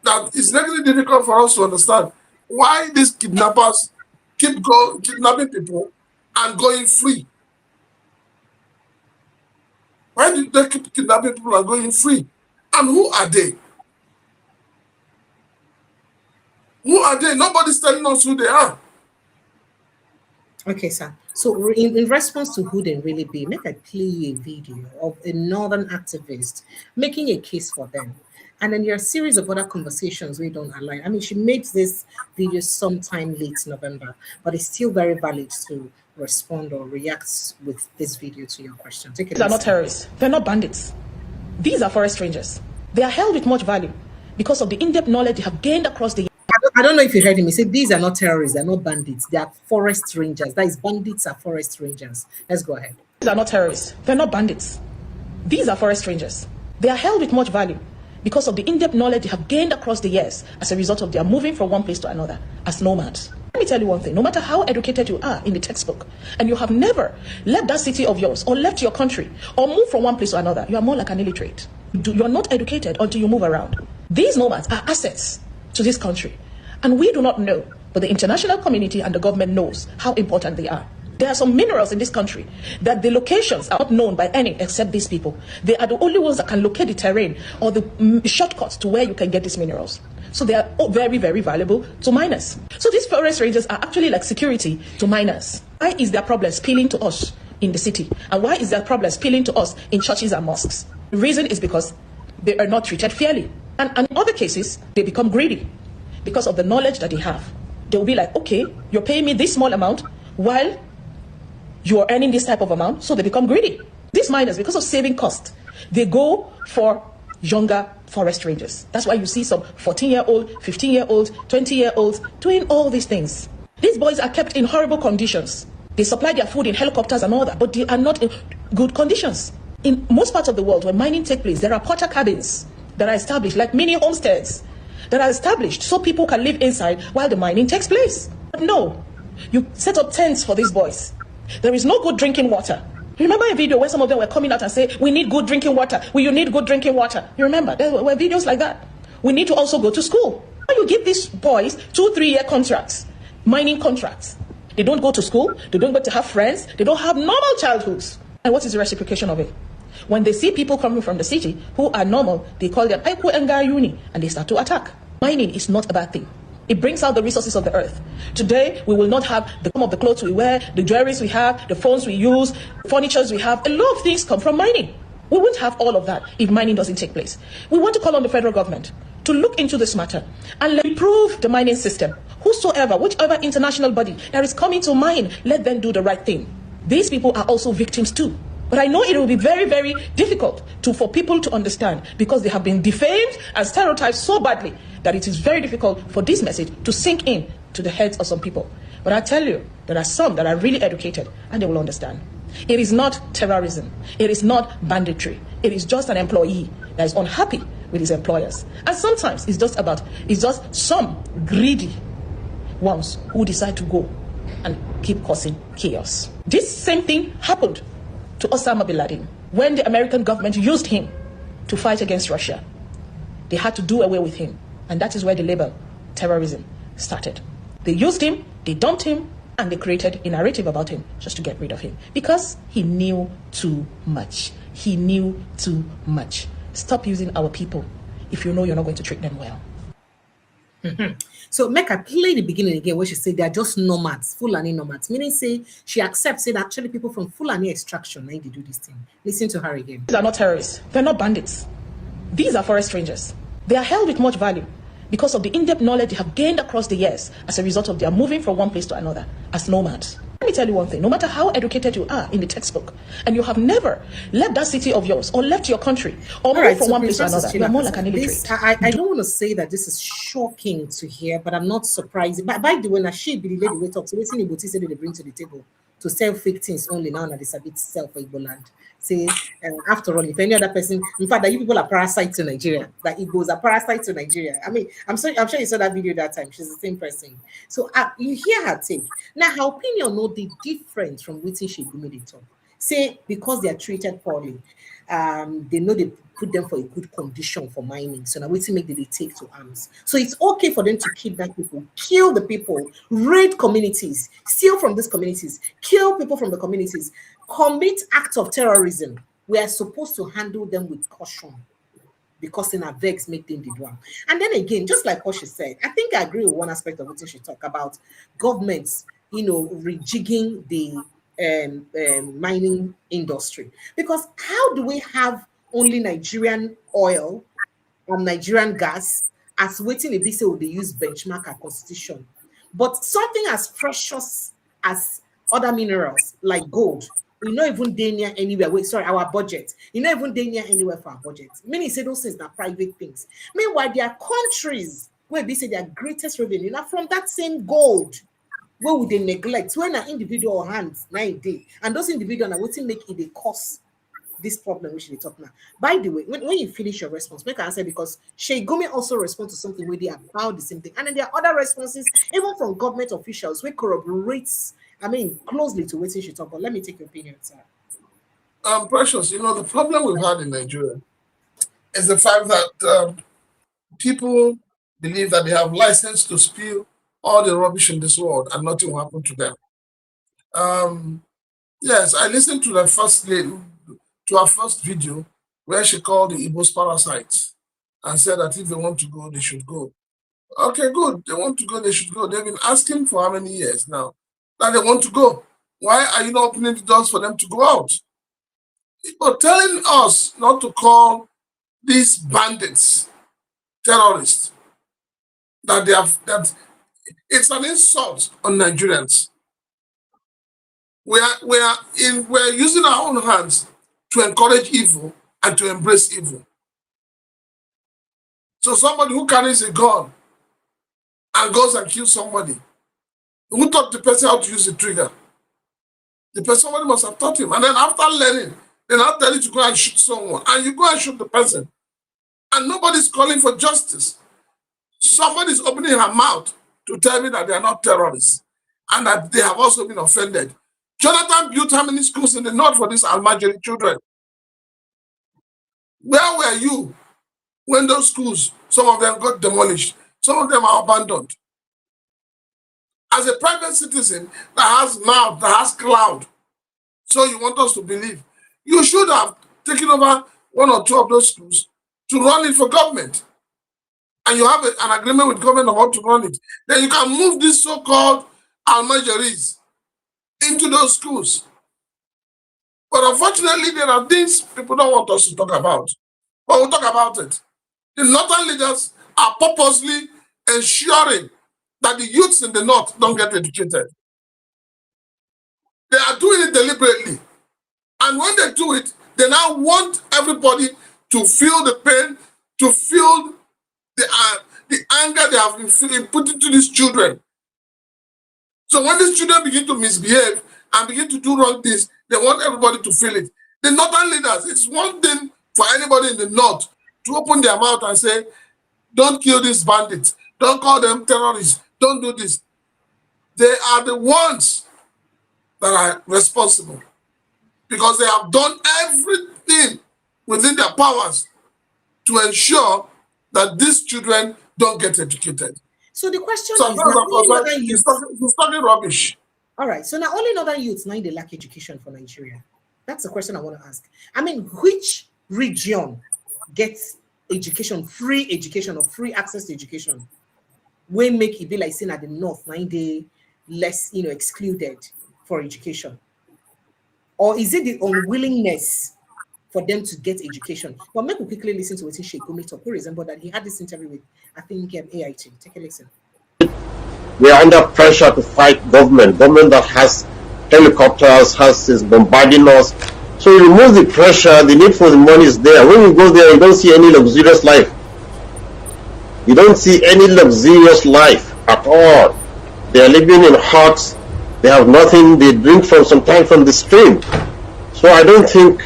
that it's really difficult for us to understand why these kidnappers keep kidnapping people and going free. Why do they keep kidnapping people and going free? And who are they? Who are they? Nobody's telling us who they are. Okay, sir. So in response to who they really be, make I play a video of a northern activist making a case for them. And then there are a series of other conversations we don't align. I mean, she made this video sometime late November, but it's still very valid to respond or react with this video to your question. Take it. These are not terrorists. They're not bandits. These are forest rangers. They are held with much value because of the in-depth knowledge they have gained across the I don't know if you heard him. He said these are not terrorists, they're not bandits, they are forest rangers. That is, bandits are forest rangers. Let's go ahead. These are not terrorists. They're not bandits. These are forest rangers. They are held with much value because of the in-depth knowledge they have gained across the years as a result of their moving from one place to another as nomads. Let me tell you one thing, no matter how educated you are in the textbook, and you have never left that city of yours or left your country or moved from one place to another, you are more like an illiterate. You're not educated until you move around. These nomads are assets to this country. And we do not know, but the international community and the government knows how important they are. There are some minerals in this country that the locations are not known by any except these people. They are the only ones that can locate the terrain or the shortcuts to where you can get these minerals. So they are very, very valuable to miners. So these forest rangers are actually like security to miners. Why is their problem spilling to us in the city? And why is their problem spilling to us in churches and mosques? The reason is because they are not treated fairly. And in other cases, they become greedy because of the knowledge that they have. They will be like, okay, you're paying me this small amount while you are earning this type of amount, so they become greedy. These miners, because of saving cost, they go for younger forest rangers. That's why you see some 14-year-old, 15-year-olds, 20-year-olds doing all these things. These boys are kept in horrible conditions. They supply their food in helicopters and all that, but they are not in good conditions. In most parts of the world, when mining takes place, there are porter cabins that are established, like mini homesteads, that are established so people can live inside while the mining takes place. But no, you set up tents for these boys. There is no good drinking water. You remember a video where some of them were coming out and say, we need good drinking water. You need good drinking water. You remember? There were videos like that. We need to also go to school. You give these boys 2-3-year contracts, mining contracts. They don't go to school. They don't get to have friends. They don't have normal childhoods. And what is the reciprocation of it? When they see people coming from the city who are normal, they call them Aiku Engayuni and they start to attack. Mining is not a bad thing. It brings out the resources of the earth. Today, we will not have some of the clothes we wear, the jewelries we have, the phones we use, furnitures we have. A lot of things come from mining. We won't have all of that if mining doesn't take place. We want to call on the federal government to look into this matter and improve the mining system. Whosoever, whichever international body that is coming to mine, let them do the right thing. These people are also victims too. But I know it will be very, very difficult for people to understand because they have been defamed and stereotyped so badly that it is very difficult for this message to sink in to the heads of some people. But I tell you, there are some that are really educated and they will understand. It is not terrorism. It is not banditry. It is just an employee that is unhappy with his employers. And sometimes it's just some greedy ones who decide to go and keep causing chaos. This same thing happened to Osama bin Laden when the American government used him to fight against Russia. They had to do away with him. And that is where the label terrorism started. They used him, they dumped him, and they created a narrative about him just to get rid of him. Because he knew too much. He knew too much. Stop using our people if you know you're not going to treat them well. So make her play the beginning again where she said they are just nomads, Fulani nomads. Meaning say she accepts it actually people from Fulani extraction they do this thing. Listen to her again. These are not terrorists. They're not bandits. These are forest rangers. They are held with much value because of the in-depth knowledge they have gained across the years as a result of their moving from one place to another as nomads. Let me tell you one thing, no matter how educated you are in the textbook, and you have never left that city of yours or left your country or moved from one place to another, you are more like an illiterate. I don't want to say that this is shocking to hear, but I'm not surprised. But by the way, she be the lady we talk to, what's in the say they bring to the table to sell fake things only now that it's a bit sell for Igbo land. Say, after all, if any other person, in fact, that you people are parasites to Nigeria, that Igbos are parasites to Nigeria. I mean, I'm sure you saw that video that time. She's the same person. So you hear her take. Now, her opinion no the different from what she made it talk. Say because they are treated poorly. they know they put them for a good condition for mining. So now we make them they take to arms. So it's okay for them to kidnap people, kill the people, raid communities, steal from these communities, kill people from the communities, commit acts of terrorism. We are supposed to handle them with caution, because in our vex make them the one. And then again, just like what she said, I think I agree with one aspect of what she talked about, governments, rejigging the mining industry. Because how do we have only Nigerian oil and Nigerian gas as waiting a bit so they use benchmark our constitution, but something as precious as other minerals like gold, we not even dey near anywhere. Wait, sorry, our budget. You not even dey near anywhere for our budget. Many say those things are private things. Meanwhile, there are countries where they say their greatest revenue now from that same gold. Where would they neglect? When an individual hands 9 days, and those individuals are waiting make it a cause this problem which they talk now. By the way, when you finish your response, make an answer, because Segun also respond to something where they are about the same thing. And then there are other responses, even from government officials, which corroborates, closely to what she talk about. Let me take your opinion, sir. Precious, the problem we've had in Nigeria is the fact that people believe that they have license to spill all the rubbish in this world and nothing will happen to them. Yes, I listened to the first lady, to our first video where she called the Igbos parasites and said that if they want to go, they should go. Okay, good. They want to go, they should go. They've been asking for how many years now that they want to go? Why are you not opening the doors for them to go out? But telling us not to call these bandits terrorists, that it's an insult on Nigerians. We're using our own hands to encourage evil and to embrace evil. So somebody who carries a gun and goes and kills somebody, who taught the person how to use the trigger? Somebody must have taught him. And then after learning, they now tell you to go and shoot someone. And you go and shoot the person. And nobody's calling for justice. Somebody's opening her mouth to tell me that they are not terrorists and that they have also been offended. Jonathan built how many schools in the north for these Almajiri children? Where were you when those schools, some of them got demolished, some of them are abandoned? As a private citizen that has mouth, that has cloud, so you want us to believe, you should have taken over one or two of those schools to run it for government. And you have an agreement with government on how to run it. Then you can move these so-called Almajiris into those schools. But unfortunately, there are things people don't want us to talk about. But we'll talk about it. The northern leaders are purposely ensuring that the youths in the north don't get educated. They are doing it deliberately. And when they do it, they now want everybody to feel the pain, to feel the anger they have been put into these children. So when these children begin to misbehave and begin to do wrong things, they want everybody to feel it. The northern leaders, it's one thing for anybody in the north to open their mouth and say, don't kill these bandits, don't call them terrorists, don't do this. They are the ones that are responsible because they have done everything within their powers to ensure that these children don't get educated. So the question is, he's talking rubbish. All right. So now only northern youths now they lack education for Nigeria. That's the question I want to ask. Which region gets education, free education or free access to education? We make it be like saying at the north, 9 day less, excluded for education? Or is it the unwillingness for them to get education? But maybe quickly listen to what Segun talk. For example, that he had this interview with, I think, AIT. Take a listen. We are under pressure to fight government that has helicopters, is bombarding us. So you remove the pressure, the need for the money is there. When you go there, you don't see any luxurious life. You don't see any luxurious life at all. They are living in huts. They have nothing. They drink sometimes from the stream. So I don't think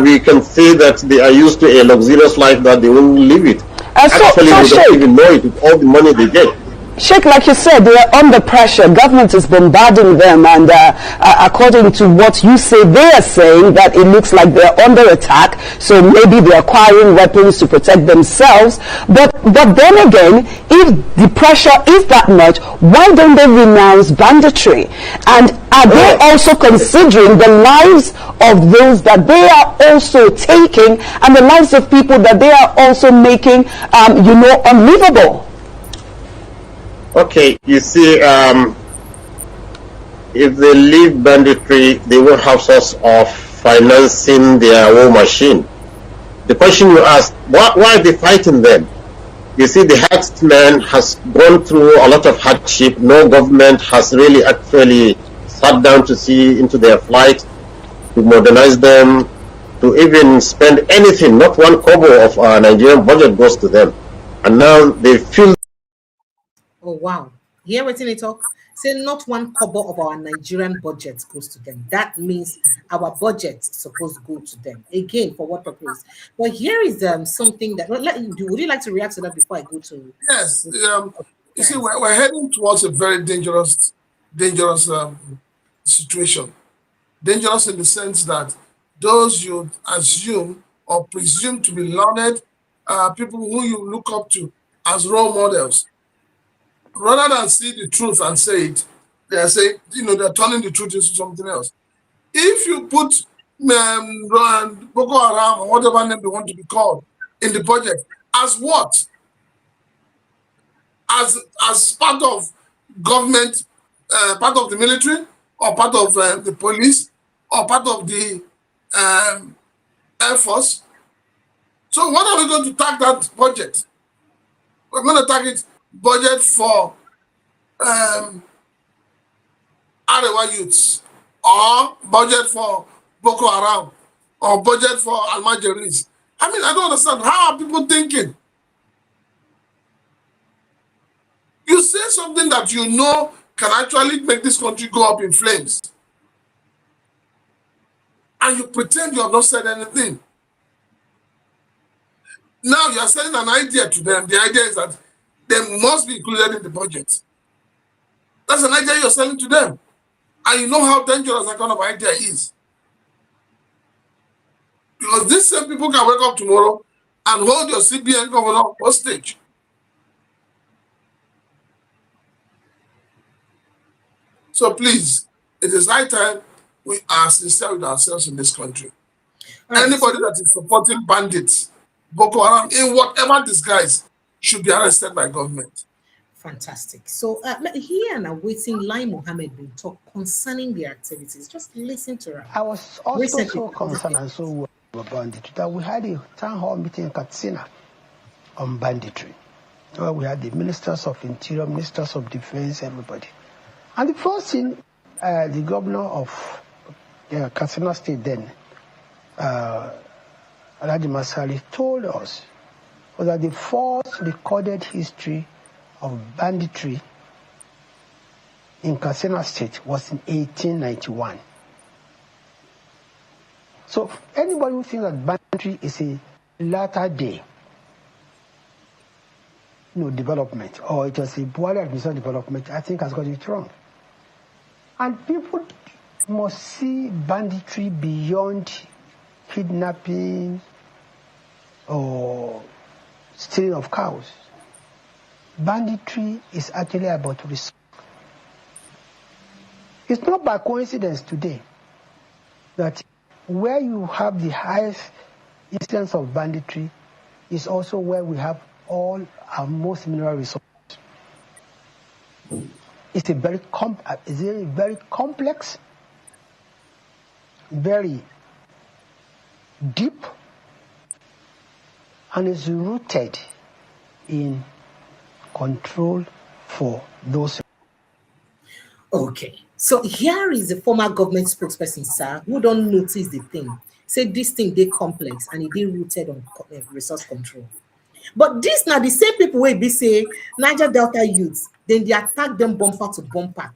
we can say that they are used to a luxurious life that they won't live it. Actually, they don't even know it with all the money they get. Sheikh, like you said, they are under pressure. Government is bombarding them, and according to what you say, they are saying that it looks like they're under attack. So maybe they're acquiring weapons to protect themselves. But then again, if the pressure is that much, why don't they renounce banditry? And are they also considering the lives of those that they are also taking, and the lives of people that they are also making, unlivable? Okay, you see, if they leave banditry, they will have source of financing their war machine. The question you ask, why are they fighting them? You see, the herdsmen has gone through a lot of hardship. No government has really actually sat down to see into their plight, to modernize them, to even spend anything. Not one kobo of our Nigerian budget goes to them. And now they feel. Oh, wow. Hear what they talk? Say not one kobo of our Nigerian budget goes to them. That means our budget is supposed to go to them. Again, for what purpose? But here is something that, would you like to react to that before I go to? Yes. You see, we're heading towards a very dangerous situation. Dangerous in the sense that those you assume or presume to be learned, people who you look up to as role models, rather than see the truth and say it, they are saying, they're turning the truth into something else. If you put Boko Haram or whatever name they want to be called in the budget, as what? As part of government, part of the military, or part of the police, or part of the Air Force? So what are we going to tag that budget? We're going to target budget for Arewa youths, or budget for Boko Haram, or budget for Almajiris. I mean, I don't understand. How are people thinking? You say something that you know can actually make this country go up in flames, and you pretend you have not said anything. Now you are selling an idea to them. The idea is that they must be included in the budget. That's an idea you're selling to them. And you know how dangerous that kind of idea is. Because these same people can wake up tomorrow and hold your CBN governor hostage. So please, it is high time we are sincere with ourselves in this country. Right. Anybody that is supporting bandits, Boko Haram, in whatever disguise, should be arrested by government. Fantastic. So here and waiting, Lai Mohammed will talk concerning the activities. Just listen to her. I was also so concerned and so worried about banditry that we had a town hall meeting in Katsina on banditry, where we had the ministers of interior, ministers of defense, everybody. And the first thing the governor of Katsina State then, Alhaji Masari, told us was that the first recorded history of banditry in Katsina State was in 1891. So anybody who thinks that banditry is a latter day development, or it was a Buhari administration development, I think has got it wrong. And people must see banditry beyond kidnapping or stealing of cows. Banditry is actually about risk. It's not by coincidence today that where you have the highest incidence of banditry is also where we have all our most mineral resources. It's a very complex, very deep, and is rooted in control for those. Okay, so here is the former government spokesperson, sir, who don't notice the thing. Say this thing they complex and it they rooted on resource control. But this now the same people will be say Niger Delta youths, then they attack them bumper to bumper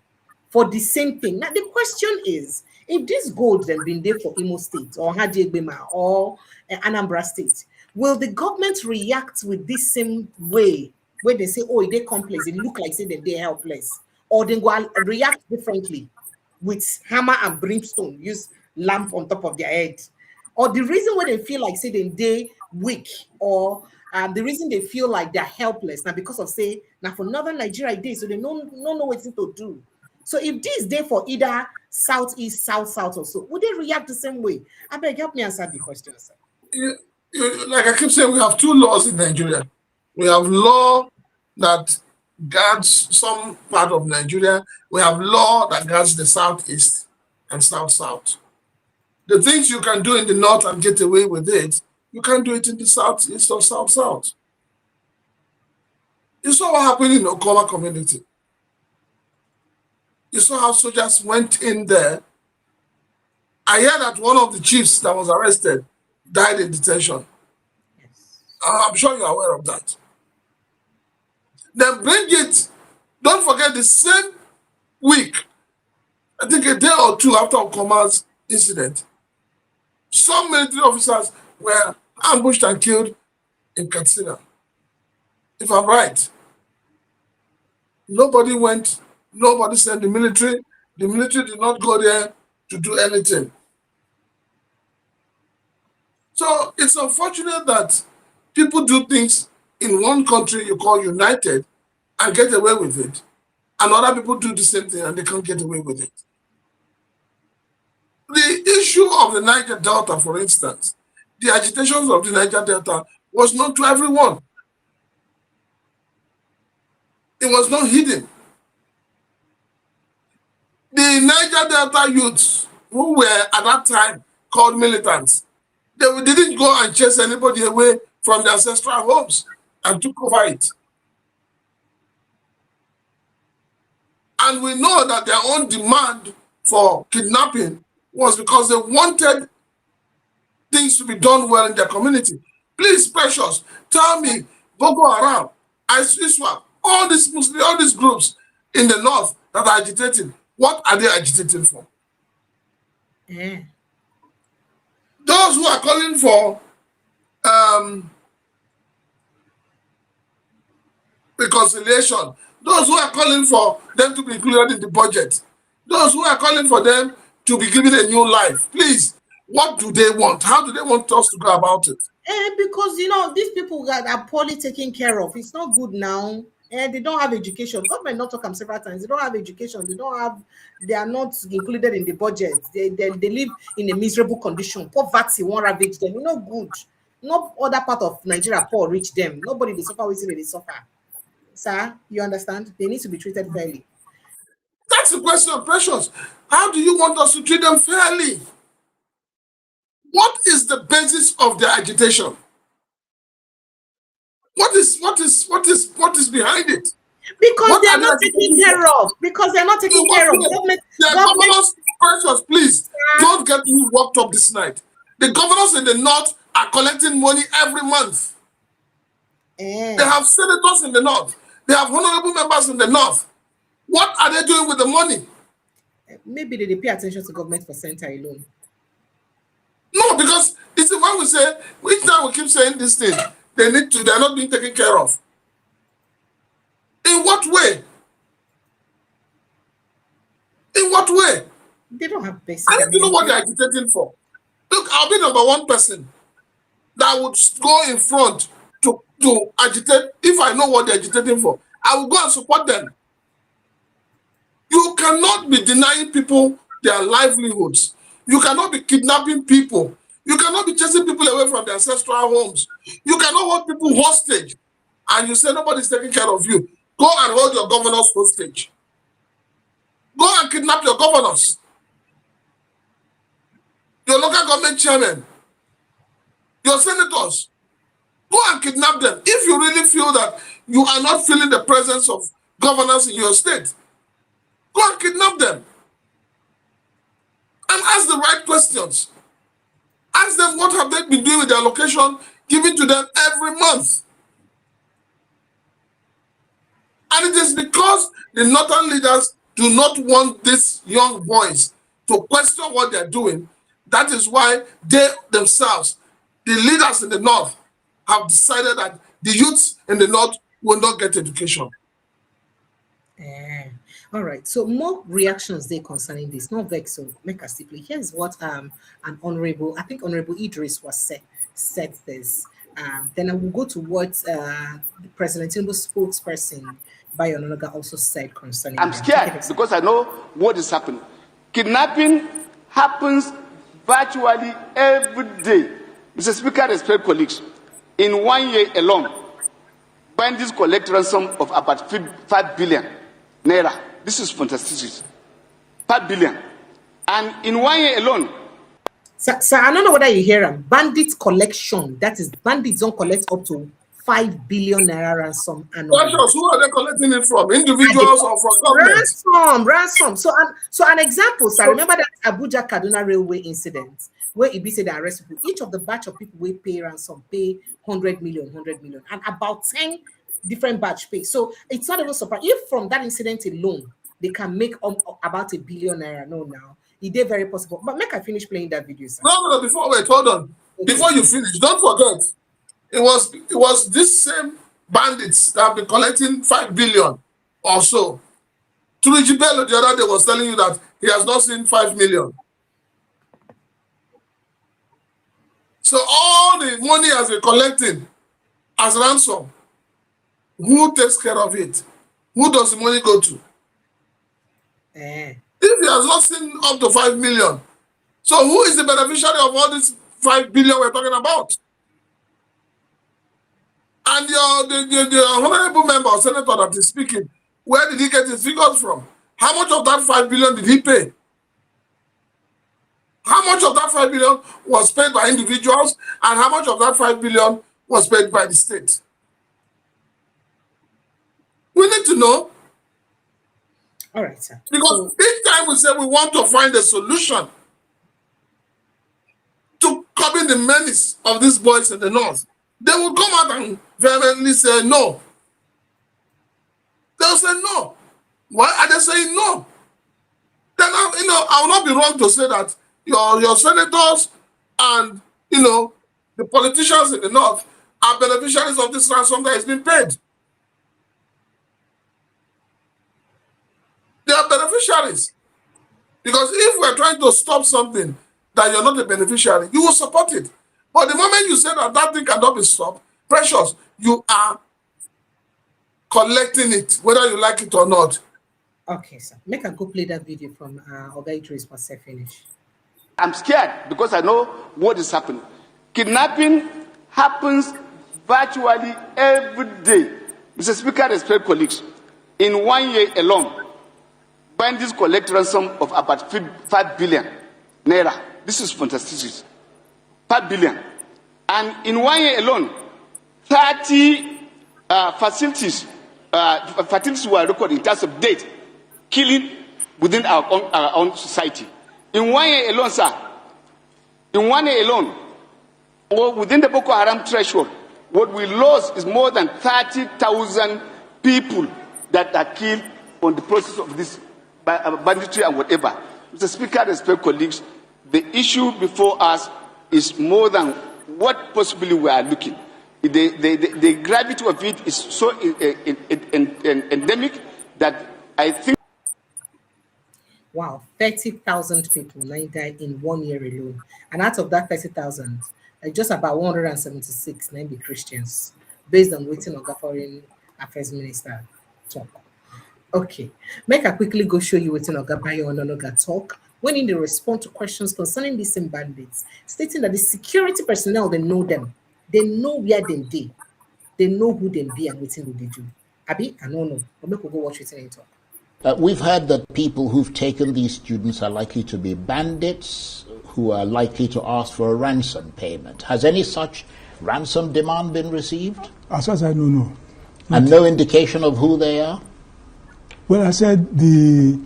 for the same thing. Now the question is, if this gold then been there for Imo State or Hadiebema or Anambra State, will the government react with this same way where they say, oh, they complex, they look like say that they're helpless, or they go and react differently with hammer and brimstone, use lamp on top of their head, or the reason why they feel like say they weak, or the reason they feel like they're helpless now because of say now for northern Nigeria day, so they don't know what to do. So if this day for either southeast, south, or so, would they react the same way? I beg, help me answer the question, sir. Like I keep saying, we have two laws in Nigeria. We have law that guards some part of Nigeria. We have law that guards the southeast and south. The things you can do in the north and get away with it, you can't do it in the southeast or south. You saw what happened in the Okoma community. You saw how soldiers went in there. I hear that one of the chiefs that was arrested died in detention. Yes. I'm sure you're aware of that. Then bring it, don't forget the same week, I think a day or two after Okoma's incident, some military officers were ambushed and killed in Katsina. If I'm right, nobody went, nobody sent the military did not go there to do anything. So it's unfortunate that people do things in one country you call united and get away with it, and other people do the same thing and they can't get away with it. The issue of the Niger Delta, for instance, the agitations of the Niger Delta was known to everyone. It was not hidden. The Niger Delta youths who were at that time called militants, they didn't go and chase anybody away from their ancestral homes and took over it. And we know that their own demand for kidnapping was because they wanted things to be done well in their community. Please, Precious, tell me, Boko Haram, ISWAP, all these Muslims, all these groups in the north that are agitating, what are they agitating for? Yeah. Those who are calling for reconciliation, those who are calling for them to be included in the budget, those who are calling for them to be given a new life, please, what do they want? How do they want us to go about it? Because these people that are poorly taken care of, it's not good now. And they don't have education. Government not talk them several times. They don't have education. They are not included in the budget. They live in a miserable condition. Poverty won't ravage them. Good. No other part of Nigeria poor reach them. Nobody they suffer with it, they suffer. Sir, you understand? They need to be treated fairly. That's the question, Precious. How do you want us to treat them fairly? What is the basis of their agitation? What is behind it? Because they're not taken care of. Because they're not taken care of. Governors, Precious, please, don't get me worked up this night. The governors in the north are collecting money every month. They have senators in the north. They have honorable members in the north. What are they doing with the money? Maybe they pay attention to government for center alone. No, because it's when we say, each time we keep saying this thing, they're not being taken care of. In what way? In what way? They don't have basic. I don't know what they're agitating for. Look, I'll be number one person that would go in front to agitate. If I know what they're agitating for, I will go and support them. You cannot be denying people their livelihoods. You cannot be kidnapping people. You cannot be chasing people away from their ancestral homes. You cannot hold people hostage. And you say nobody's taking care of you. Go and hold your governors hostage. Go and kidnap your governors. Your local government chairman. Your senators. Go and kidnap them. If you really feel that you are not feeling the presence of governors in your state, go and kidnap them. And ask the right questions. Ask them what have they been doing with their allocation given to them every month. And it is because the northern leaders do not want these young boys to question what they're doing. That is why they themselves, the leaders in the north, have decided that the youths in the north will not get education. All right. So more reactions there concerning this. Not vex, so make us simply. Here's what an honorable, I think Honorable Idris was said this. Then I will go to what the President Tinubu spokesperson Bayo Ononuga also said concerning. I'm scared because I know what is happening. Kidnapping happens virtually every day. Mr. Speaker, respect colleagues. In 1 year alone, bandits collect ransom of about 5 billion naira. This is fantastic. 5 billion. And in 1 year alone. So I don't know whether you hear them. Bandits collection. That is, bandits don't collect up to 5 billion naira ransom annually. Who are they collecting it from? Individuals or from government? Ransom. So an example, sir. Remember that Abuja Kaduna Railway incident where Ibi said they arrest people. Each of the batch of people will pay ransom, pay 100 million, and about 10 different batch pay. So it's not even surprising if from that incident alone they can make about 1 billion naira. No, now it is very possible. But make I finish playing that video, sir. No. Hold on. Okay. Before you finish, don't forget. It was this same bandits that have been collecting 5 billion or so. Turuji Bello the other day was telling you that he has not seen 5 million. So all the money has been collecting as ransom. Who takes care of it? Who does the money go to? If he has not seen up to 5 million, so who is the beneficiary of all this 5 billion we're talking about? And the honorable member or senator that is speaking, where did he get his figures from? How much of that 5 billion did he pay? How much of that 5 billion was paid by individuals, and how much of that 5 billion was paid by the state? We need to know. All right, sir. Because each time we say we want to find a solution to curbing the menace of these boys in the north, they will come out and vehemently say no. They'll say no. Why are they saying no? Then I will not be wrong to say that your senators and the politicians in the north are beneficiaries of this ransom that has been paid. They are beneficiaries. Because if we're trying to stop something that you're not a beneficiary, you will support it. But the moment you say that thing cannot be stopped, precious, you are collecting it, whether you like it or not. Okay, sir. Make a go play that video from Oga Idris was finish. I'm scared because I know what is happening. Kidnapping happens virtually every day. Mr. Speaker, respect colleagues. In 1 year alone, bandits collect ransom of about 5 billion naira. This is fantastic. 5 billion. And in 1 year alone, 30 facilities were recorded in terms of death, killing within our own society. In 1 year alone, sir, in 1 year alone, or within the Boko Haram threshold, what we lost is more than 30,000 people that are killed on the process of this banditry and whatever. Mr. Speaker, respect colleagues, the issue before us is more than what possibly we are looking. The gravity of it is so endemic that I think. Wow, 30,000 people died in 1 year alone. And out of that 30,000, just about 176 may be Christians, based on waiting on the Foreign Affairs Minister talk. Okay, make I quickly go show you waiting on Bayo Ononuga talk when in the response to questions concerning these same bandits, stating that the security personnel, they know them. They know where they be. They know who they be and what they do. Abi, I don't know. But make we go watch it and talk. We've heard that people who've taken these students are likely to be bandits who are likely to ask for a ransom payment. Has any such ransom demand been received? As far as I know, no. And no indication of who they are? Well, I said the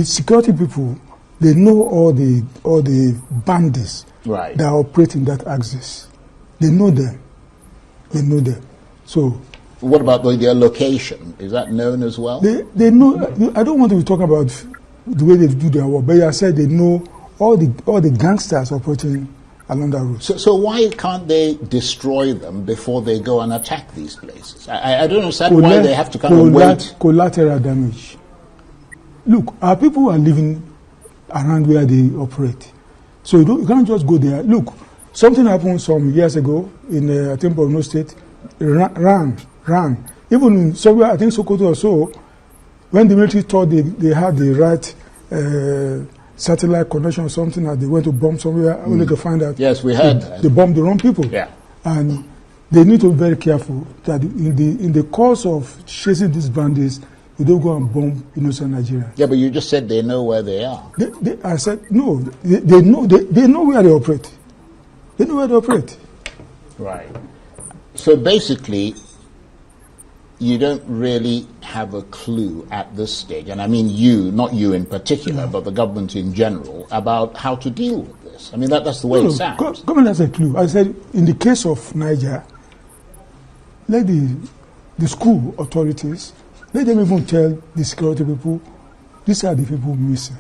security people, they know all the bandits that operate in that axis. They know them. So. What about their location? Is that known as well? They know. I don't want to talk about the way they do their work, but I said they know all the gangsters operating along that route. So why can't they destroy them before they go and attack these places? I don't understand why they have to kind of wait. Collateral damage. Look, our people are living around where they operate. So you can't just go there. Look, something happened some years ago in, I think, Borno State. Ran. Even in somewhere, I think Sokoto or so, when the military thought they had the right satellite connection or something, and they went to bomb somewhere, only to find out. Yes, we heard they bombed the wrong people. Yeah. And they need to be very careful that in the course of chasing these bandits, you don't go and bomb innocent Nigeria. Yeah, but you just said they know where they are. I said no. They know where they operate. They know where they operate. Right. So basically, you don't really have a clue at this stage, and I mean you, not you in particular, but the government in general, about how to deal with this. I mean, that's the way it sounds. Government has a clue. I said, in the case of Niger, let the school authorities, let them even tell the security people, these are the people missing.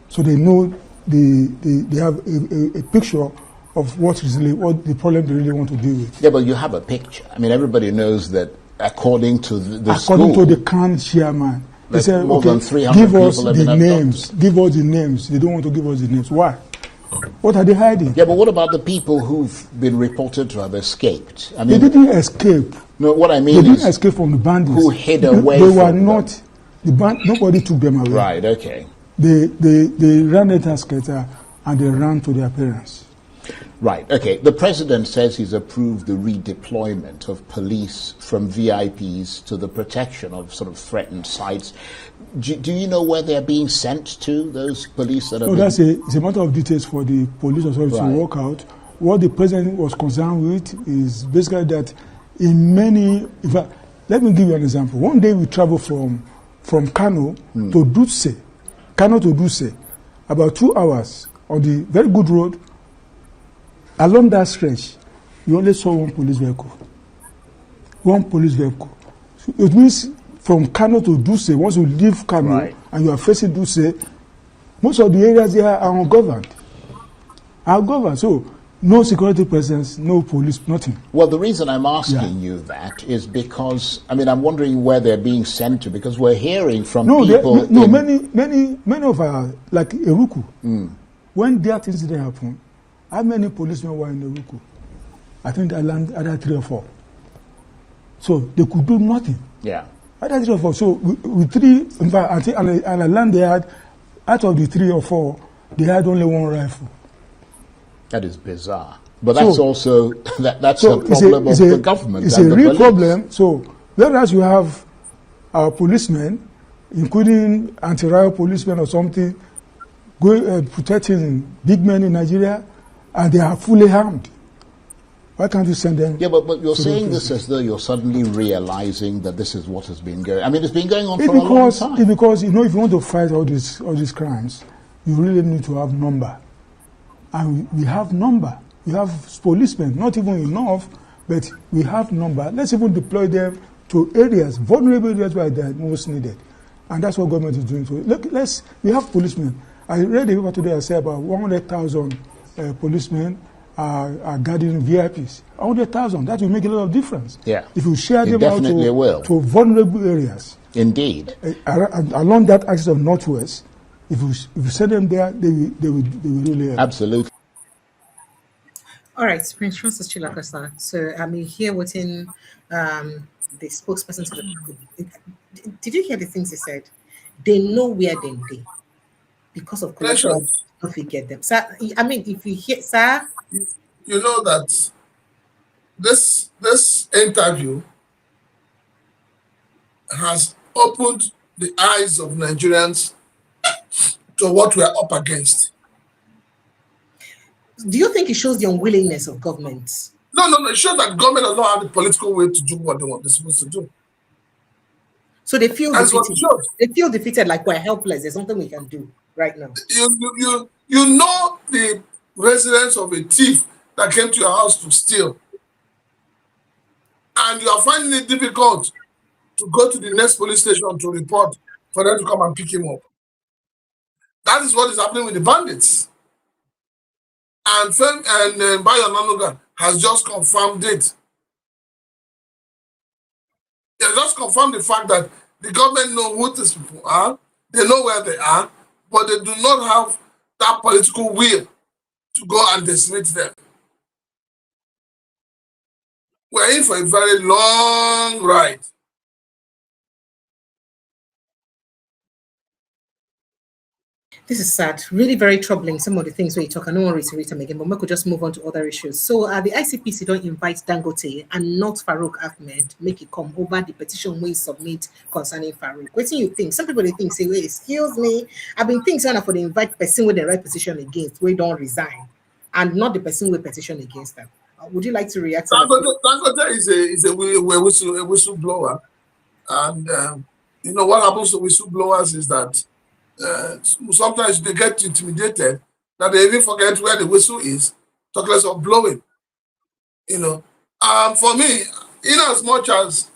So they know they have a picture of what the problem they really want to deal with. Yeah, but you have a picture. I mean, everybody knows that according to the according to the CAN chairman, they said, more than 300 give us people the names. Give us the names. They don't want to give us the names. Why? What are they hiding? Yeah, but what about the people who've been reported to have escaped? I mean, they didn't escape. No, what I mean they didn't escape from the bandits. Who hid away they from were not them. Nobody took them away. Right, okay. They ran a escalator and they ran to their parents. Right, okay. The president says he's approved the redeployment of police from VIPs to the protection of sort of threatened sites. Do you know where they're being sent to, those police that are it's a matter of details for the police authority to work out. What the president was concerned with is basically that in many, let me give you an example. One day we traveled from Kano to Dutse, about 2 hours on the very good road. Along that stretch, you only saw one police vehicle. So it means from Kano to Dutse, once you leave Kano and you are facing Dutse, most of the areas there are ungoverned. So no security presence, no police, nothing. Well, the reason I'm asking you that is because, I mean, I'm wondering where they're being sent to, because we're hearing from people... Many of our, like Eruku, when that incident happened, how many policemen were in Eruku? I think I landed either 3 or 4. So they could do nothing. Yeah. Either 3 or 4. So with 3, in fact, and I landed, they had, out of the 3 or 4, they had only 1 rifle. That is bizarre. But that's also, that's a problem of the government. It's a real problem. So whereas you have our policemen, including anti-riot policemen or something, protecting big men in Nigeria, and they are fully armed. Why can't you send them? Yeah, but you're saying this as though you're suddenly realizing that this is what has been going. I mean, it's been going on for a long time. It's because, if you want to fight all these crimes, you really need to have number. And we have number. We have policemen, not even enough, but we have number. Let's even deploy them to areas, vulnerable areas where they're most needed. And that's what government is doing. So look, we have policemen. I read a paper today, I said about 100,000 policemen are guarding VIPs. 100,000, that will make a lot of difference. Yeah. If you share them out to vulnerable areas. Indeed. Along that axis of Northwest, if you send them there, they will really help. Absolutely. All right, Prince Francis Chilakasa. So I mean, here within the spokesperson to the, did you hear the things he said? They know where they be because of corruption. If we get them, sir. I mean, if you hear, sir, you know that this interview has opened the eyes of Nigerians to what we are up against. Do you think it shows the unwillingness of government? No. It shows that government does not have the political will to do what they're supposed to do. So they feel defeated. They feel defeated, like we're helpless. There's nothing we can do right now. You know the residence of a thief that came to your house to steal, and you are finding it difficult to go to the next police station to report for them to come and pick him up. That is what is happening with the bandits. And Bayo Nanuga has just confirmed it. They just confirmed the fact that the government know who these people are, they know where they are, but they do not have that political will to go and decimate them. We're in for a very long ride. This is sad, really very troubling. Some of the things where you talk, I don't want to reiterate them again, but we could just move on to other issues. So the ICPC don't invite Dangote and not Farouk Ahmed make it come over the petition we submit concerning Farouk. What do you think? Some people they think say, wait, excuse me, I've been thinking for the invite person with the right position against, we don't resign, and not the person with petition against them. Would you like to react to that? Dangote is a whistleblower, and you know what happens to whistleblowers is that sometimes they get intimidated that they even forget where the whistle is, talk less of blowing. You know, for me, in as much as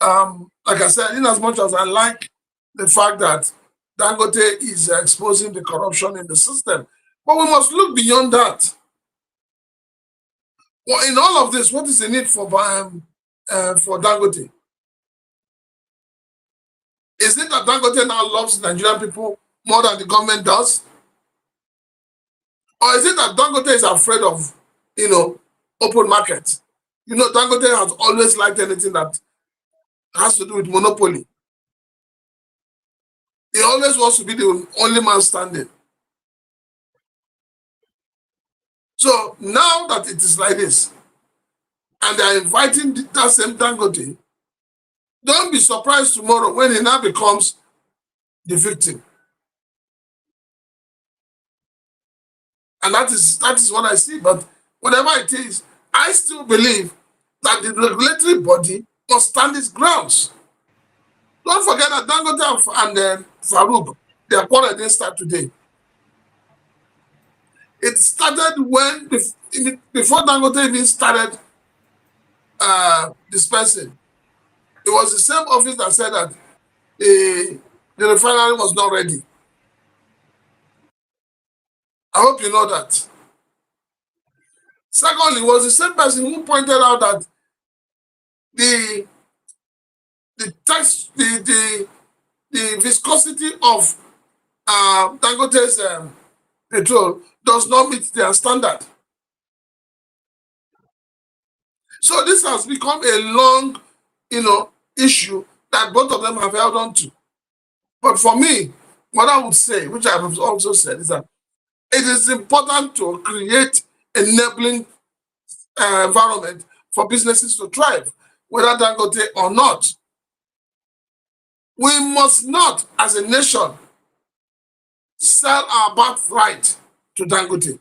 like I said, in as much as I like the fact that Dangote is exposing the corruption in the system, but we must look beyond that. Well, in all of this, what is the need for Dangote? Is it that Dangote now loves Nigerian people more than the government does? Or is it that Dangote is afraid of, you know, open market? You know, Dangote has always liked anything that has to do with monopoly. He always wants to be the only man standing. So now that it is like this, and they are inviting that same Dangote, don't be surprised tomorrow when he now becomes the victim. And that is what I see. But whatever it is, I still believe that the regulatory body must stand its grounds. Don't forget that Dangote and Farouk, their quarrel didn't start today. It started when, before Dangote even started dispensing. It was the same office that said that the refinery was not ready. I hope you know that. Secondly, it was the same person who pointed out that the viscosity of Dangote's petrol does not meet their standard. So this has become a long, you know, issue that both of them have held on to. But for me, what I would say, which I have also said, is that it is important to create enabling environment for businesses to thrive, whether Dangote or not. We must not, as a nation, sell our birthright to Dangote.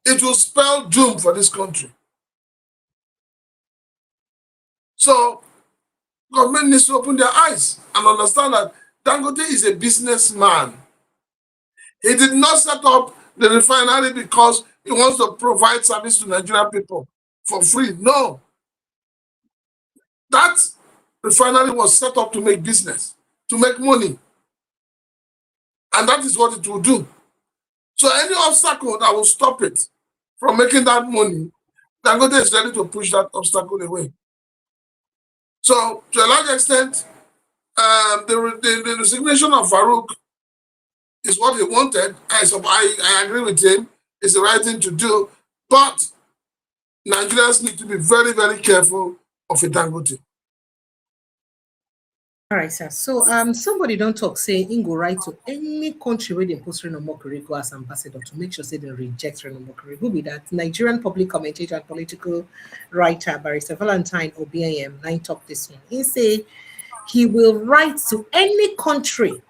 It will spell doom for this country. So, government needs to open their eyes and understand that Dangote is a businessman. He did not set up the refinery because he wants to provide service to Nigerian people for free. No. That refinery was set up to make business, to make money. And that is what it will do. So any obstacle that will stop it from making that money, Dangote is ready to push that obstacle away. So, to a large extent, the resignation of Farouk is what he wanted. I agree with him. It's the right thing to do. But Nigerians need to be very, very careful of a Dangote. All right, sir. So somebody don't talk, say Ingo right to any country where they post Reno Mokere go as ambassador to make sure say they reject Reno Mokere. Who be that? Nigerian public commentator and political writer Barrister Valentine Obiayem 9 talk this one. He say he will write to any country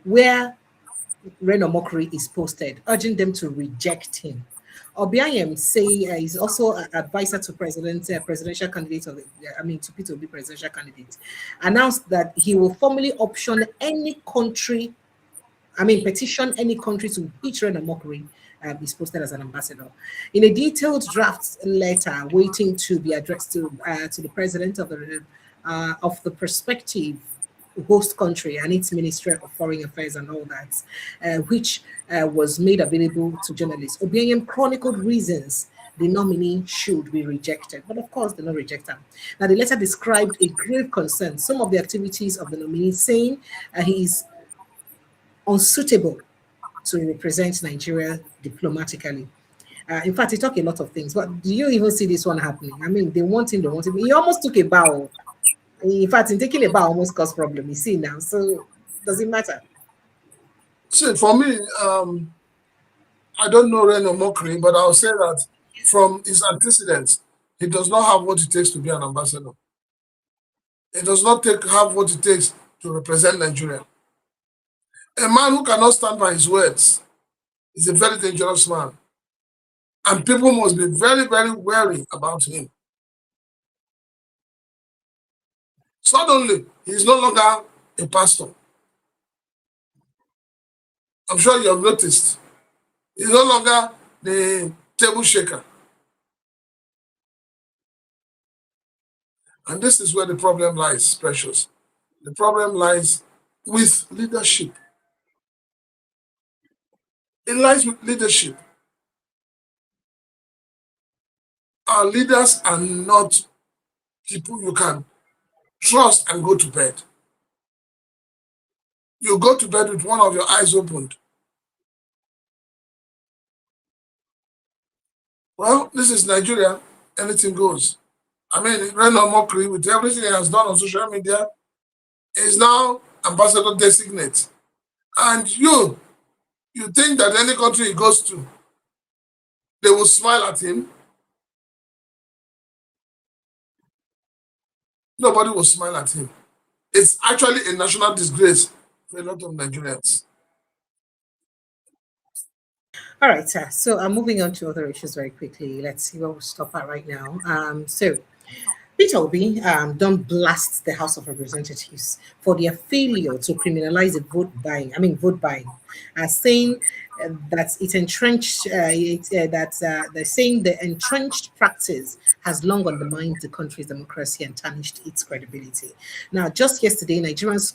where Reno Mokere is posted, urging them to reject him. Obiayem say he's also an advisor to presidential candidate to Peter Obi presidential candidate, announced that he will formally petition any country to which Reno Mokere is posted as an ambassador. In a detailed draft letter waiting to be addressed to the president of the perspective host country and its Ministry of Foreign Affairs and all that, which was made available to journalists. Obianyan chronicled reasons the nominee should be rejected. But of course, they not reject him. Now, the letter described a grave concern, some of the activities of the nominee, saying he is unsuitable to represent Nigeria diplomatically. In fact, he talked a lot of things. But do you even see this one happening? I mean, they want him. He almost took a bow. In fact, in taking a bow almost caused problem. You see now. So, does it matter? See, for me, I don't know Reno Mokri, but I'll say that from his antecedents, he does not have what it takes to be an ambassador. He does not have what it takes to represent Nigeria. A man who cannot stand by his words is a very dangerous man. And people must be very, very wary about him. Suddenly, he is no longer a pastor. I'm sure you have noticed. He's no longer the table shaker. And this is where the problem lies, Precious. The problem lies with leadership. It lies with leadership. Our leaders are not people you can trust and go to bed. You go to bed with one of your eyes opened. Well, this is Nigeria. Anything goes. I mean, Reno Mokri, with everything he has done on social media, is now ambassador designate. And you think that any country he goes to, they will smile at him? Nobody will smile at him. It's actually a national disgrace for a lot of Nigerians. All right, sir. So I'm moving on to other issues very quickly. Let's see where we'll stop at right now. So Peter Obi don't blast the House of Representatives for their failure to criminalize the vote buying, saying that it's entrenched, they're saying the entrenched practice has long undermined the country's democracy and tarnished its credibility. Now, just yesterday, Nigerians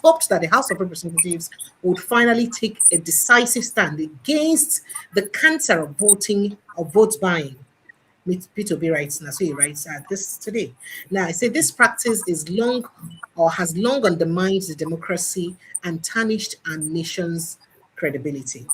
hoped that the House of Representatives would finally take a decisive stand against the cancer of vote buying. Peter Obi writes, now so he writes this today. Now, I say this practice has long undermined the democracy and tarnished our nation's credibility.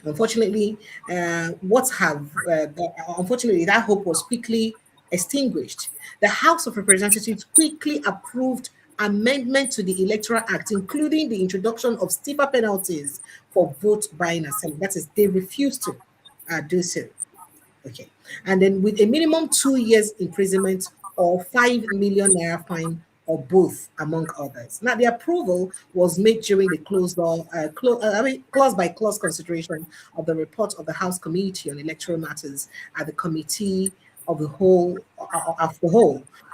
Unfortunately, unfortunately, that hope was quickly extinguished. The House of Representatives quickly approved amendment to the Electoral Act, including the introduction of stiffer penalties for vote buying and selling. That is, they refused to do so. Okay, and then with a minimum 2 years imprisonment or 5 million naira fine or both, among others. Now, the approval was made during the clause by clause consideration of the report of the House Committee on Electoral Matters at the Committee of the Whole,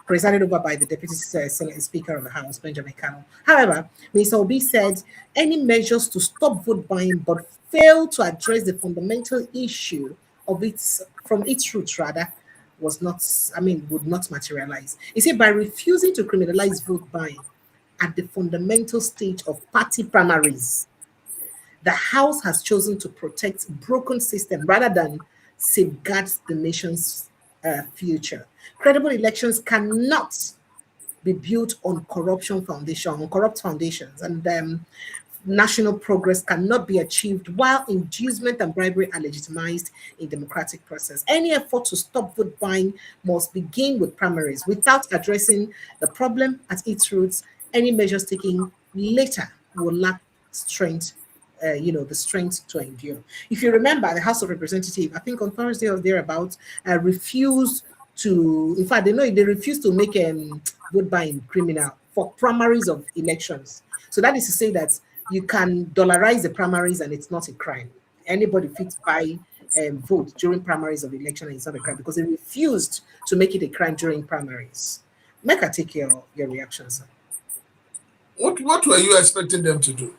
presided over by the Deputy Senate Speaker of the House, Benjamin Kanu. However, Mr. Obi said any measures to stop vote buying but failed to address the fundamental issue of its roots would not materialize. He said by refusing to criminalize vote buying at the fundamental stage of party primaries, the House has chosen to protect broken system rather than safeguard the nation's future. Credible elections cannot be built on corrupt foundations, and national progress cannot be achieved while inducement and bribery are legitimized in democratic process. Any effort to stop vote buying must begin with primaries. Without addressing the problem at its roots, any measures taken later will lack strength, the strength to endure. If you remember, the House of Representatives, I think on Thursday or thereabouts, refused to, in fact, they refused to make vote buying criminal for primaries of elections. So that is to say that you can dollarize the primaries and it's not a crime. Anybody fits buy vote during primaries of election and it's not a crime because they refused to make it a crime during primaries. Make I take your reaction, sir. What were you expecting them to do?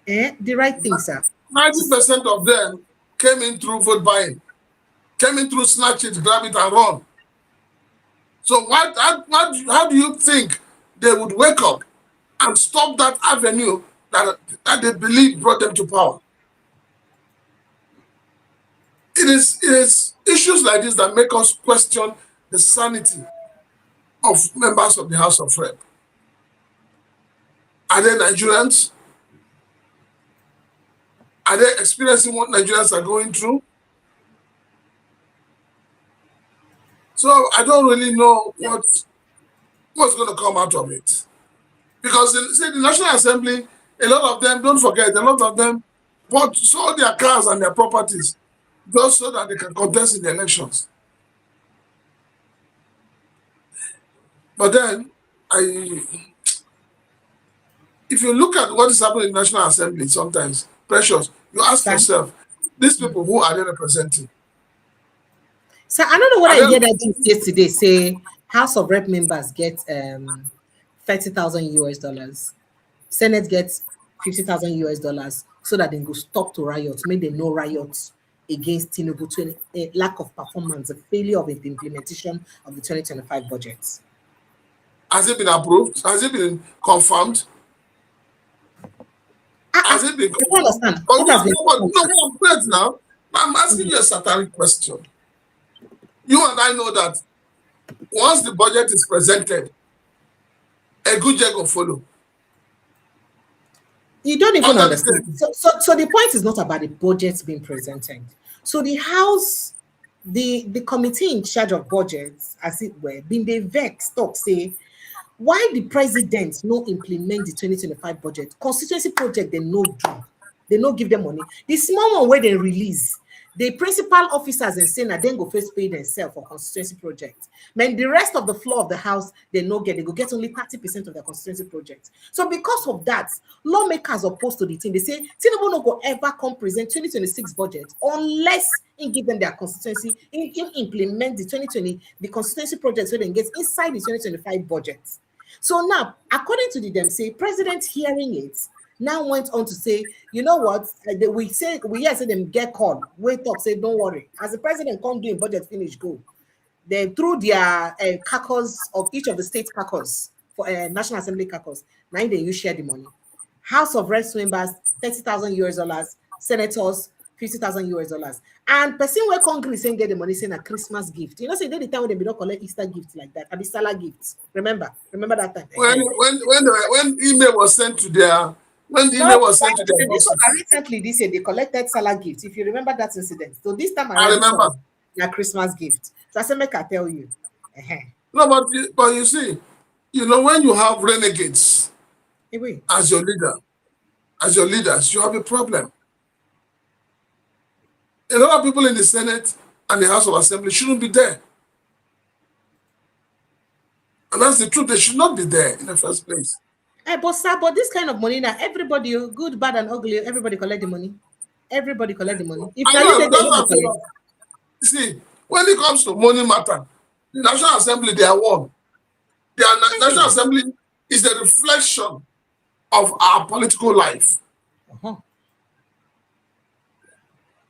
The right thing, sir. 90% of them came in through vote buying, came in through snatch it, grab it, and run. So how do you think they would wake up and stop that avenue that they believe brought them to power. It is issues like this that make us question the sanity of members of the House of Rep. Are they Nigerians? Are they experiencing what Nigerians are going through? So I don't really know what's going to come out of it. Because the National Assembly, a lot of them, don't forget, a lot of them sold their cars and their properties just so that they can contest in the elections. But then, if you look at what is happening in the National Assembly sometimes, Precious, you ask yourself, these people, who are they representing? So I don't know what I heard that yesterday say House of Rep members get $30,000 US. Senate gets $50,000 US so that they go stop to riots, make them no riots against Tinubu to a lack of performance, a failure of the implementation of the 2025 budget. Has it been approved? Has it been confirmed? Has it been confirmed? I don't understand. Wait now. I'm asking you a satiric question. You and I know that once the budget is presented, a good job will follow. You don't even understand. So the point is not about the budget being presented. So the House, the committee in charge of budgets, as it were, been they vex, talk, say, why the president no implement the 2025 budget? Constituency project, they no do. They no give them money. The small one where they release, the principal officers and Senate then go first pay themselves for constituency projects. Man, the rest of the floor of the House, they go get only 30% of their constituency projects. So because of that, lawmakers opposed to the thing, they say, Tinubu no go ever come present 2026 budget unless he give them their constituency, he implement the constituency projects so they get inside the 2025 budget. So now, according to them say, President hearing it, now went on to say, you know what? We hear say them get called. Wait up, say don't worry. As the president come doing budget finish go, they through their caucus of each of the state caucus for National Assembly caucus. Now they use share the money. House of Reps members $30,000 US, senators $50,000 US, and person where Congress saying get the money saying a Christmas gift. You know, say they the time when they don't collect Easter gifts like that, or the Salah gifts. Remember that time. When email was sent to their. When the email was sent to them, recently this year they collected Salah gifts. If you remember that incident, so this time I remember a Christmas gift. So I said, make I tell you. No, but you see, you know, when you have renegades as your leaders, you have a problem. A lot of people in the Senate and the House of Assembly shouldn't be there, and that's the truth. They should not be there in the first place. But this kind of money now, everybody, good, bad, and ugly, everybody collect the money. Everybody collect the money. See, when it comes to money matter, the National Assembly, they are one. The National Assembly is a reflection of our political life.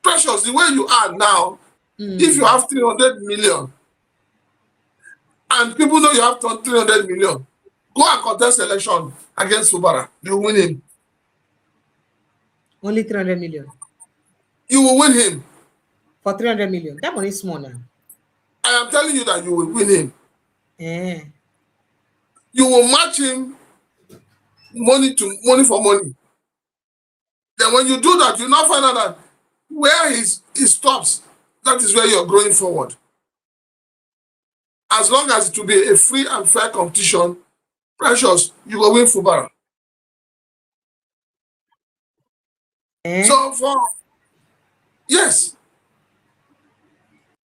Precious, the way you are now, if you have 300 million, and people know you have 300 million, go and contest election against Fubara. You win him. Only 300 million. You will win him. For 300 million. That money is small now. I am telling you that you will win him. You will match him money for money. Then when you do that, you now find out that where he stops, that is where you're going forward. As long as it will be a free and fair competition, Precious, you will win Fubara.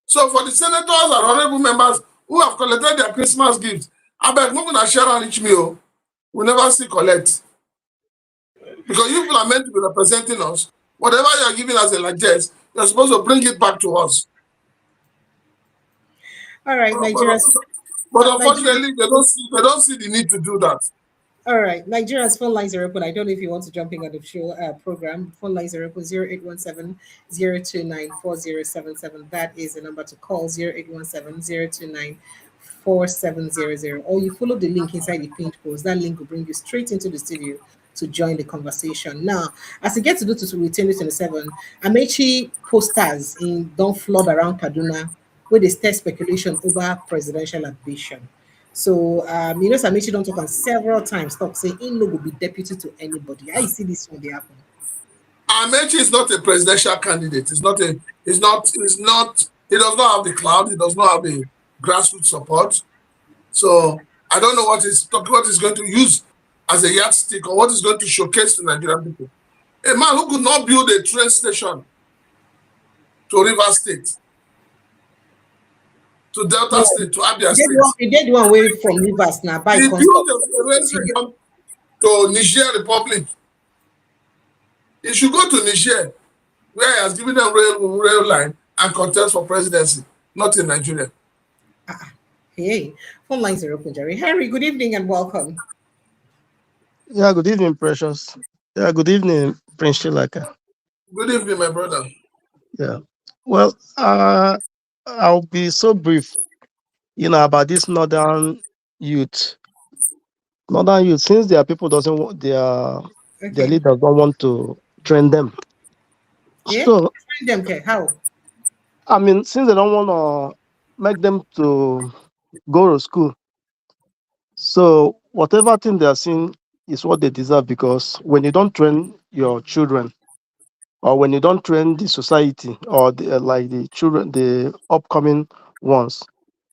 So for the senators and honorable members who have collected their Christmas gifts, I beg moving and share and reach me. We never see collect. Because you people are meant to be representing us. Whatever you are giving us a largesse, you're supposed to bring it back to us. All right, Nigerians. But unfortunately, they don't see the need to do that. All right, Nigeria's phone lines are open. I don't know if you want to jump in on the show program. Phone lines are open 0817-029-4077. That is the number to call 0817-029-4077. 4700, or you follow the link inside the pinned post. That link will bring you straight into the studio to join the conversation. Now, as it gets to do to 2027, Amechi posters don't flood around Kaduna where they start speculation over presidential ambition. So, Amechi don't talk on several times, talk say he no will be deputy to anybody. How you see this one they happen? Amechi is not a presidential candidate. He does not have the clout. He does not have the grassroots support. So I don't know what he's going to use as a yardstick or what he's going to showcase to Nigerian people. A man who could not build a train station to Rivers State, to Delta State, to Abia State. He did one way from Rivers now. He built a rail station to Niger Republic. He should go to Niger, where he has given them rail line and contest for presidency, not in Nigeria. Hey, phone lines are open, Jerry. Henry, good evening and welcome. Yeah, good evening, Precious. Yeah, good evening, Prince Shilaka. Good evening, my brother. Yeah. Well, I'll be so brief, about this northern youth. Northern youth, since their people doesn't want their leaders don't want to train them. Yeah, so train them, okay. How? I mean, since they don't want to make them to go to school, so whatever thing they are seeing is what they deserve, because when you don't train your children, or when you don't train the society or like the children, the upcoming ones,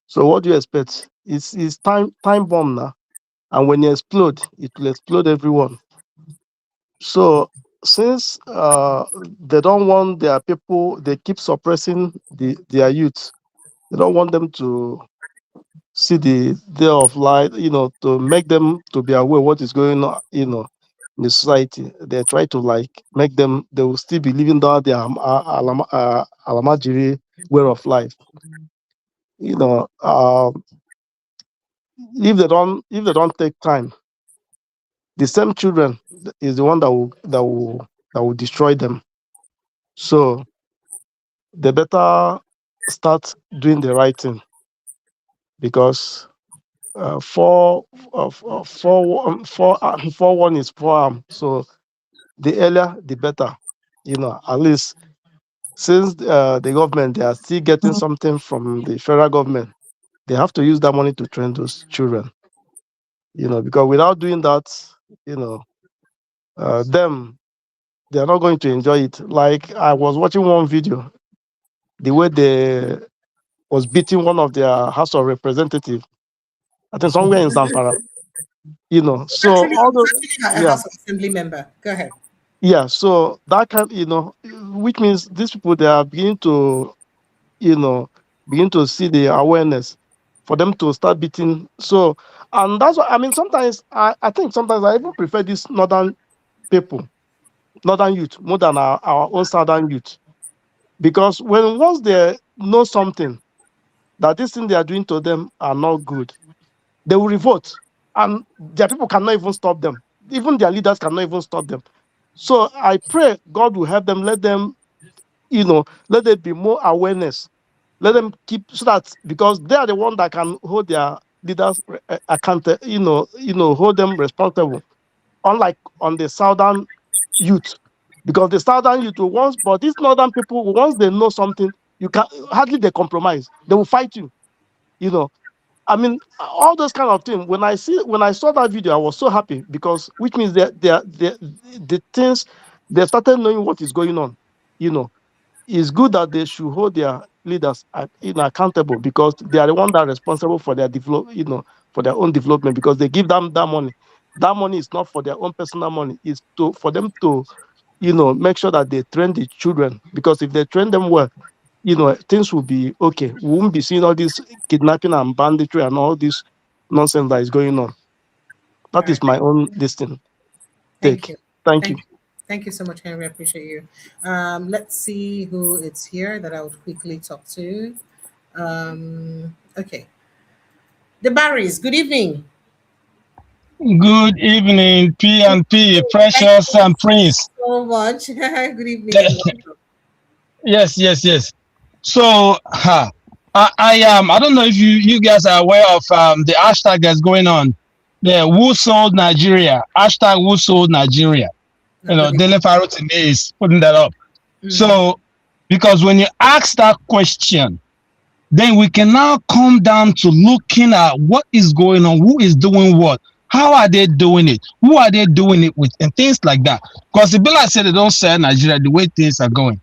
so what do you expect? It's time bomb now, and when you explode, it will explode everyone. So since they don't want their people, they keep suppressing their youth. They don't want them to see the day of light, to make them to be aware what is going on, in the society. They try to make them, they will still be living down their Alamajiri way of life. If they don't take time, the same children is the one that will destroy them. So they better start doing the right thing, because 4-1 is forearm. So the earlier, the better. At least since the government, they are still getting something from the federal government, they have to use that money to train those children. Because without doing that, them, they are not going to enjoy it. Like, I was watching one video, the way they was beating one of their House of Representatives, I think somewhere in Zamfara. So actually, all those, a House of Assembly member. Go ahead. Yeah, so that kind, which means these people, they are beginning to, see the awareness for them to start beating. So, and that's what I mean. Sometimes I think sometimes I even prefer these northern people, northern youth, more than our own southern youth, because once they know something that this thing they are doing to them are not good, they will revolt, and their people cannot even stop them. Even their leaders cannot even stop them. So I pray God will help them. Let them, let there be more awareness. Let them keep, so that, because they are the one that can hold their leaders accountable, hold them responsible. Unlike on the southern youth, because the southern youth but these northern people, once they know something, you can hardly they compromise. They will fight you. I mean, all those kind of things. When I saw that video, I was so happy, because which means the things, they started knowing what is going on. It's good that they should hold their leaders accountable, because they are the one that are responsible for their for their own development, because they give them that money. That money is not for their own personal money. It's for them to make sure that they train the children, because if they train them well, things will be okay. We won't be seeing all this kidnapping and banditry and all this nonsense that is going on. That is my own thing. Thank you. Thank you. Thank you so much, Henry. I appreciate you. Let's see who it's here that I would quickly talk to. Okay. The Barrys, good evening. Good evening, P&P, Precious and Prince. So much. Good evening. Yes. So, I don't know if you guys are aware of the hashtag that's going on. The Who Sold Nigeria? Hashtag Who Sold Nigeria? You know, Dele Farotime is putting that up. So, because when you ask that question, then we can now come down to looking at what is going on, who is doing what, how are they doing it, who are they doing it with, and things like that. Because the bill I said they don't sell Nigeria the way things are going.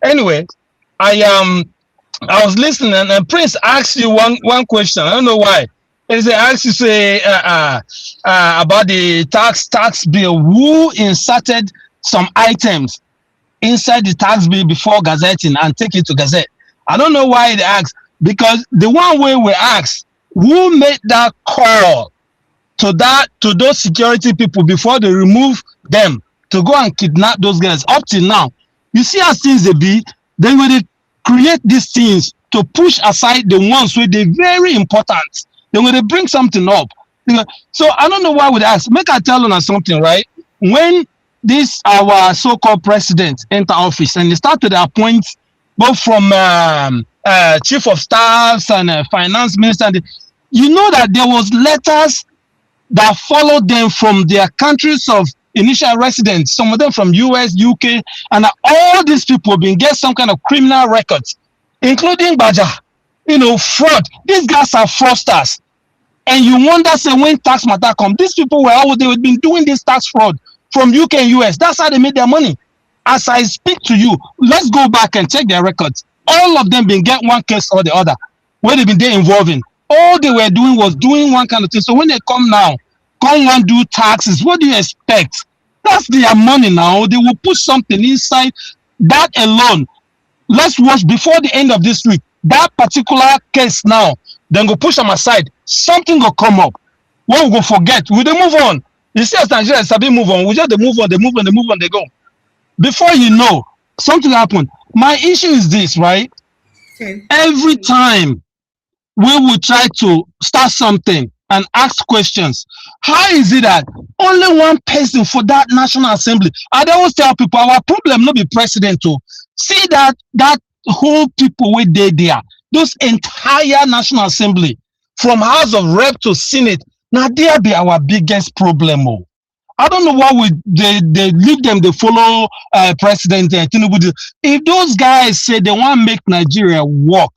Anyway, I was listening, and Prince asked you one question. I don't know why. He asked you say about the tax bill. Who inserted some items inside the tax bill before gazetting and take it to Gazette? I don't know why they asked, because the one way we asked, who made that call to those security people before they remove them to go and kidnap those guys? Up till now, you see how things they be. They will create these things to push aside the ones where they're very important. Then when they bring something up, so I don't know why would ask. Make I tell you something, right? When this our so-called president enter office and they start to appoint both from chief of staffs and finance minister, you know that there was letters that followed them from their countries of initial residence, some of them from US, UK, and all these people been get some kind of criminal records, including Baja, fraud. These guys are fraudsters. And you wonder, say, when tax matter come, these people they've been doing this tax fraud from UK and US. That's how they made their money. As I speak to you, let's go back and check their records. All of them been get one case or the other where they've been there involving. All they were doing was doing one kind of thing. So when they come now, come and do taxes, what do you expect? That's their money now. They will put something inside that alone. Let's watch before the end of this week. That particular case now, then go push them aside. Something will come up. What we go forget? We they move on. You see, as Nigerians have been move on. We just they move on, they go. Before you know, something happened. My issue is this, right? Okay. Every time we will try to start something and ask questions, how is it that only one person for that National Assembly? I always tell people our problem not be president to see that whole people with they there, those entire National Assembly from House of Rep to Senate. Now there be our biggest problem. I don't know why they leave them, they follow President Tinubu. If those guys say they want to make Nigeria work,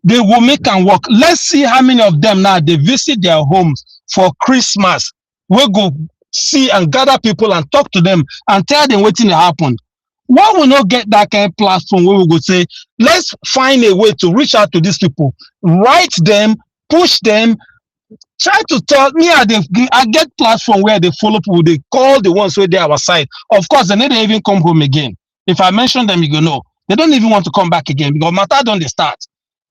they will make and work. Let's see how many of them now they visit their homes for Christmas. We'll go see and gather people and talk to them and tell them what's going to happen. Why will not get that kind of platform where we go say, let's find a way to reach out to these people, write them, push them, try to tell me. I get platform where they follow people, they call the ones where they are our side. Of course, they never even come home again. If I mention them, you go know. They don't even want to come back again because matter don't they start.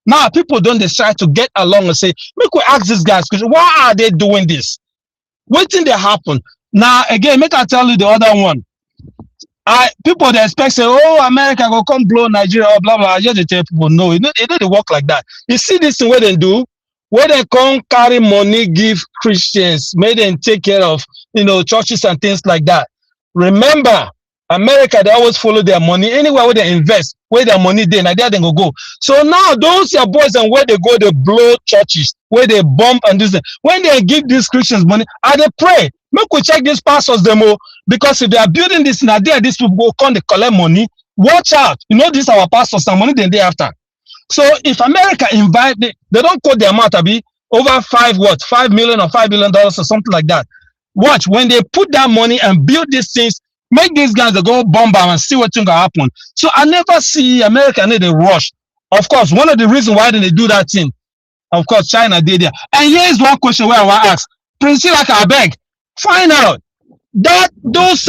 Now people don't decide to get along and say, make we ask these guys, because why are they doing this? What thing they happen? Now again, make I tell you the other one. People they expect say, oh, America go come blow Nigeria or blah blah. I just tell people no, it don't work like that. You see this thing where they do, where they come carry money, give Christians, make them take care of churches and things like that. Remember, America, they always follow their money. Anywhere where they invest, where their money there, now there they go. So now those your boys and where they go, they blow churches, where they bomb and this. When they give these Christians money, they pray. Make we check these pastors demo, because if they are building this now, there these people go come they collect money. Watch out. These are our pastors and money then they after. So if America invite, they don't quote the amount to be over $5 million or $5 billion or something like that. Watch when they put that money and build these things, make these guys that go bomb and see what's going to happen. So I never see America need a rush. Of course, one of the reasons why they do that thing, of course, China did there. And here's one question where I want to ask Prince, like I beg, find out that those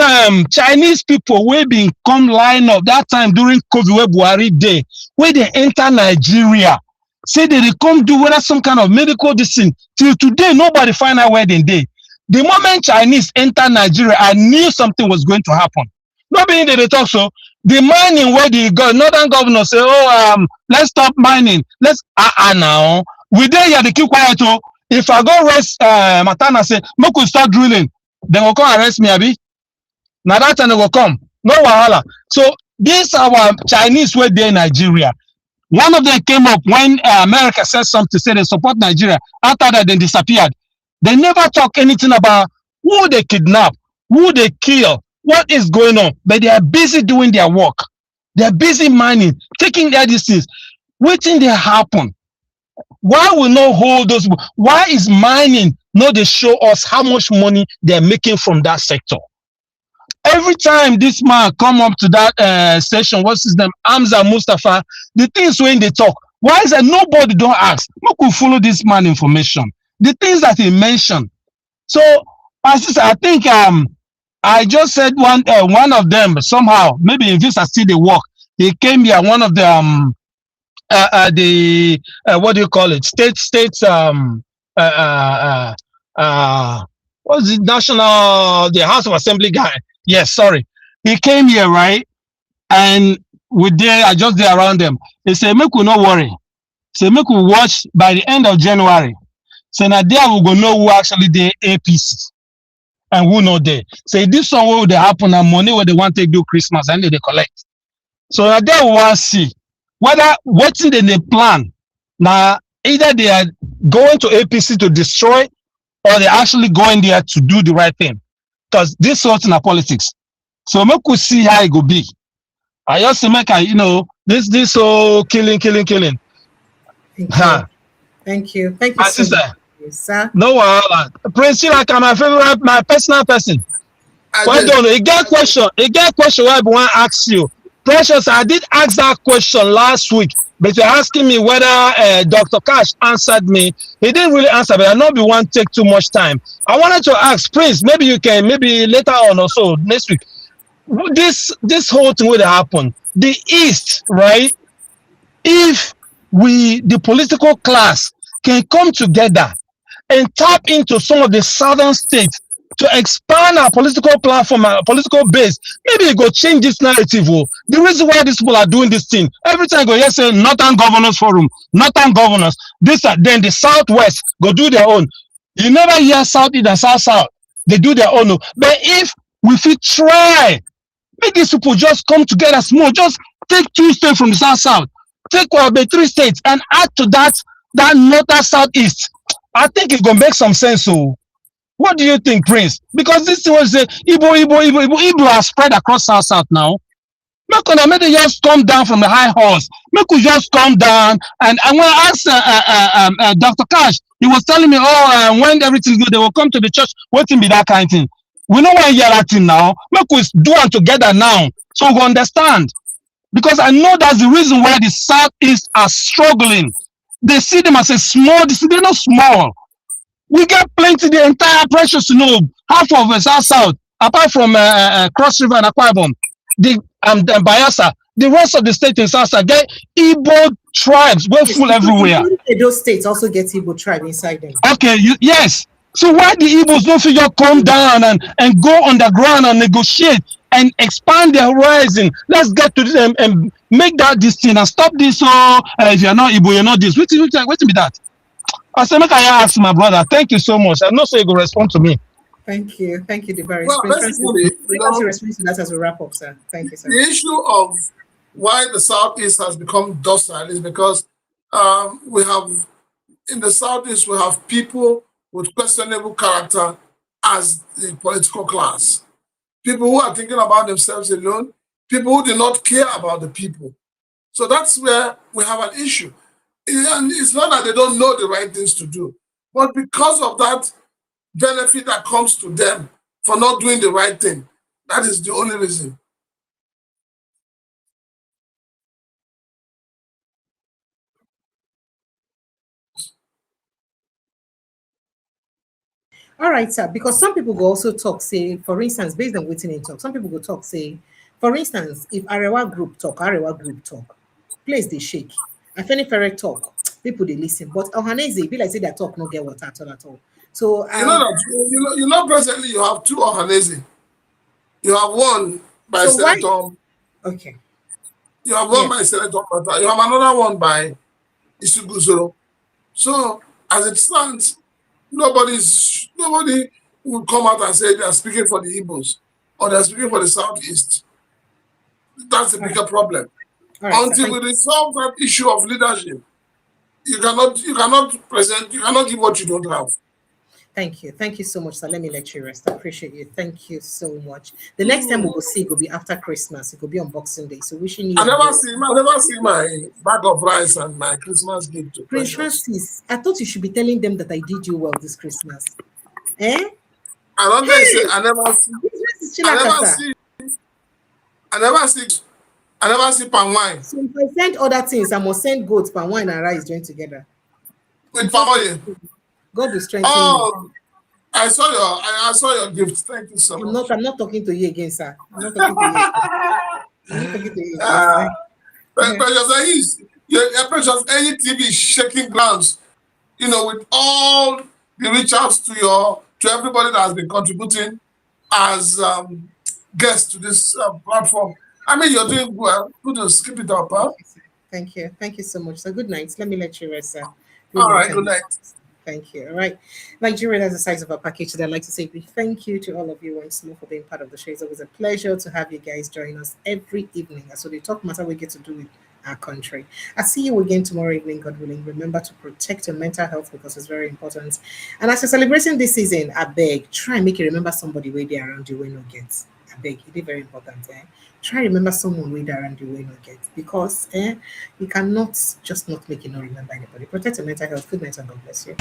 Chinese people will be come line up that time during COVID Buhari day, where they enter Nigeria, say they come do whether some kind of medical thing. Till today, nobody find out where they did. The moment Chinese enter Nigeria, I knew something was going to happen. Nobody did they talk so. The mining where the northern governor say, oh, let's stop mining. Let's now. We there here they keep quiet. If I go rest Matana say, make we start drilling, then will come arrest me, Abi. Now that time they will come. No wahala. So these are our Chinese where they in Nigeria. One of them came up when America said something, said they support Nigeria. After that, they disappeared. They never talk anything about who they kidnap, who they kill, what is going on. But they are busy doing their work. They are busy mining, taking their disease, waiting they happen. Why will not hold those? Why is mining not they show us how much money they're making from that sector? Every time this man come up to that station, what's his name, Hamza Mustafa, the things when they talk, why is that nobody don't ask? Who could follow this man information? The things that he mentioned. So, I think I just said one of them somehow, maybe if this are still the work, he came here, one of the what do you call it? States what's the national, the House of Assembly guy? Yes, sorry. He came here, right? And I just there around them. They say, make we not worry. Say, make we watch by the end of January. So now there we go know who actually the APC and who not there. Say this one will happen and money where they want to do Christmas and they collect. So now there we want to see whether what's in the plan. Now either they are going to APC to destroy or they're actually going there to do the right thing. Because this sort in politics. So we could see how it go be. I just make this whole killing. Thank you. Thank you. My sister. Sir. No, Prince Chilaka, my favorite, my personal person. Well done. He get question where I want to ask you. Precious, I did ask that question last week, but you're asking me whether Dr. Cash answered me. He didn't really answer, but I know we won't take too much time. I wanted to ask Prince, maybe you can, maybe later on or so next week. This whole thing will happen. The East, right? If the political class can come together and tap into some of the southern states to expand our political platform, our political base, maybe it go change this narrative. The reason why these people are doing this thing, every time I go here say Northern Governors Forum, Northern Governors, then the Southwest go do their own. You never hear Southeast and South. They do their own. But if we fit try, make these people just come together small, just take 2 states from the South, take 3 states and add to that Northern Southeast. I think it's gonna make some sense. So what do you think, Prince? Because this was Igbo are spread across South now. Make they just come down from the high horse. Make we just come down. And I want to ask Dr. Cash. He was telling me, when everything's good, they will come to the church. Waiting be that kind of thing. We don't want to hear that thing now. Make we do it together now, so we understand. Because I know that's the reason why the Southeast are struggling. They see them as a small. They're not small. We get plenty, the entire Precious to know half of the South, apart from Cross River and Akwa Ibom, and Bayelsa, the rest of the state in South get Igbo tribes. We're full everywhere. Those states also get Igbo tribe inside them. Okay, yes. So why the Igbos don't figure come down and go underground and negotiate and expand their horizon? Let's get to them and make that this thing and stop this. If you're not Igbo, you're not this. Wait till be that. I said, make I ask my brother. Thank you so much. I know so you go respond to me. Thank you, Debari. Well, basically, respond to that as a wrap up, sir. Thank you, sir. The issue of why the Southeast has become docile is because we have in the Southeast we have people with questionable character as the political class. People who are thinking about themselves alone, people who do not care about the people. So that's where we have an issue. And it's not that they don't know the right things to do, but because of that benefit that comes to them for not doing the right thing, that is the only reason. All right, sir, because some people go also talk, say, for instance, based on waiting in talk, some people go talk, say, for instance, if Arewa group talk, place they shake. If any ferret talk, people they listen. But Ohanese, be like say their talk no get water at all. So you know, presently you have 2 Ohanese. You have one by Senator. Okay. You have one by Senator. You have another one by Isuguzoro. So as it stands, nobody will come out and say they are speaking for the Igbos or they are speaking for the Southeast. That's the bigger problem. All right, sir. Until we resolve that issue of leadership, you cannot give what you don't have. Thank you. Thank you so much, sir. Let me let you rest. I appreciate you. Thank you so much. The next time we will see it will be after Christmas. It will be on Boxing Day. So wishing you I never see my bag of rice and my Christmas gift to Prince Francis. I thought you should be telling them that I did you well this Christmas. Eh? I don't say I never see palm wine. So if I send other things, I must send goats, palm wine, and rice joined together. With palm oil. God will strengthen you. I saw your gift. Thank you so much. I'm not talking to you again, sir. I'm not talking to you. Precious, Precious, any TV shaking grounds, with all the reach outs to everybody that has been contributing as guests to this platform. I mean, you're doing well. Good to skip it up, huh? Thank you. Thank you so much. So good night. Let me let you rest, sir. All right, good night. Thank you. All right. Nigeria has the size of a package today. I'd like to say a big thank you to all of you once more for being part of the show. It's always a pleasure to have you guys join us every evening. So the talk matter we get to do with our country. I'll see you again tomorrow evening, God willing. Remember to protect your mental health because it's very important. And as you're celebrating this season, I beg, try and make you remember somebody way there around you when you get. I beg, it is very important. Try remember someone way there around you when you get. Because you cannot just not make you not remember anybody. Protect your mental health. Good night and God bless you.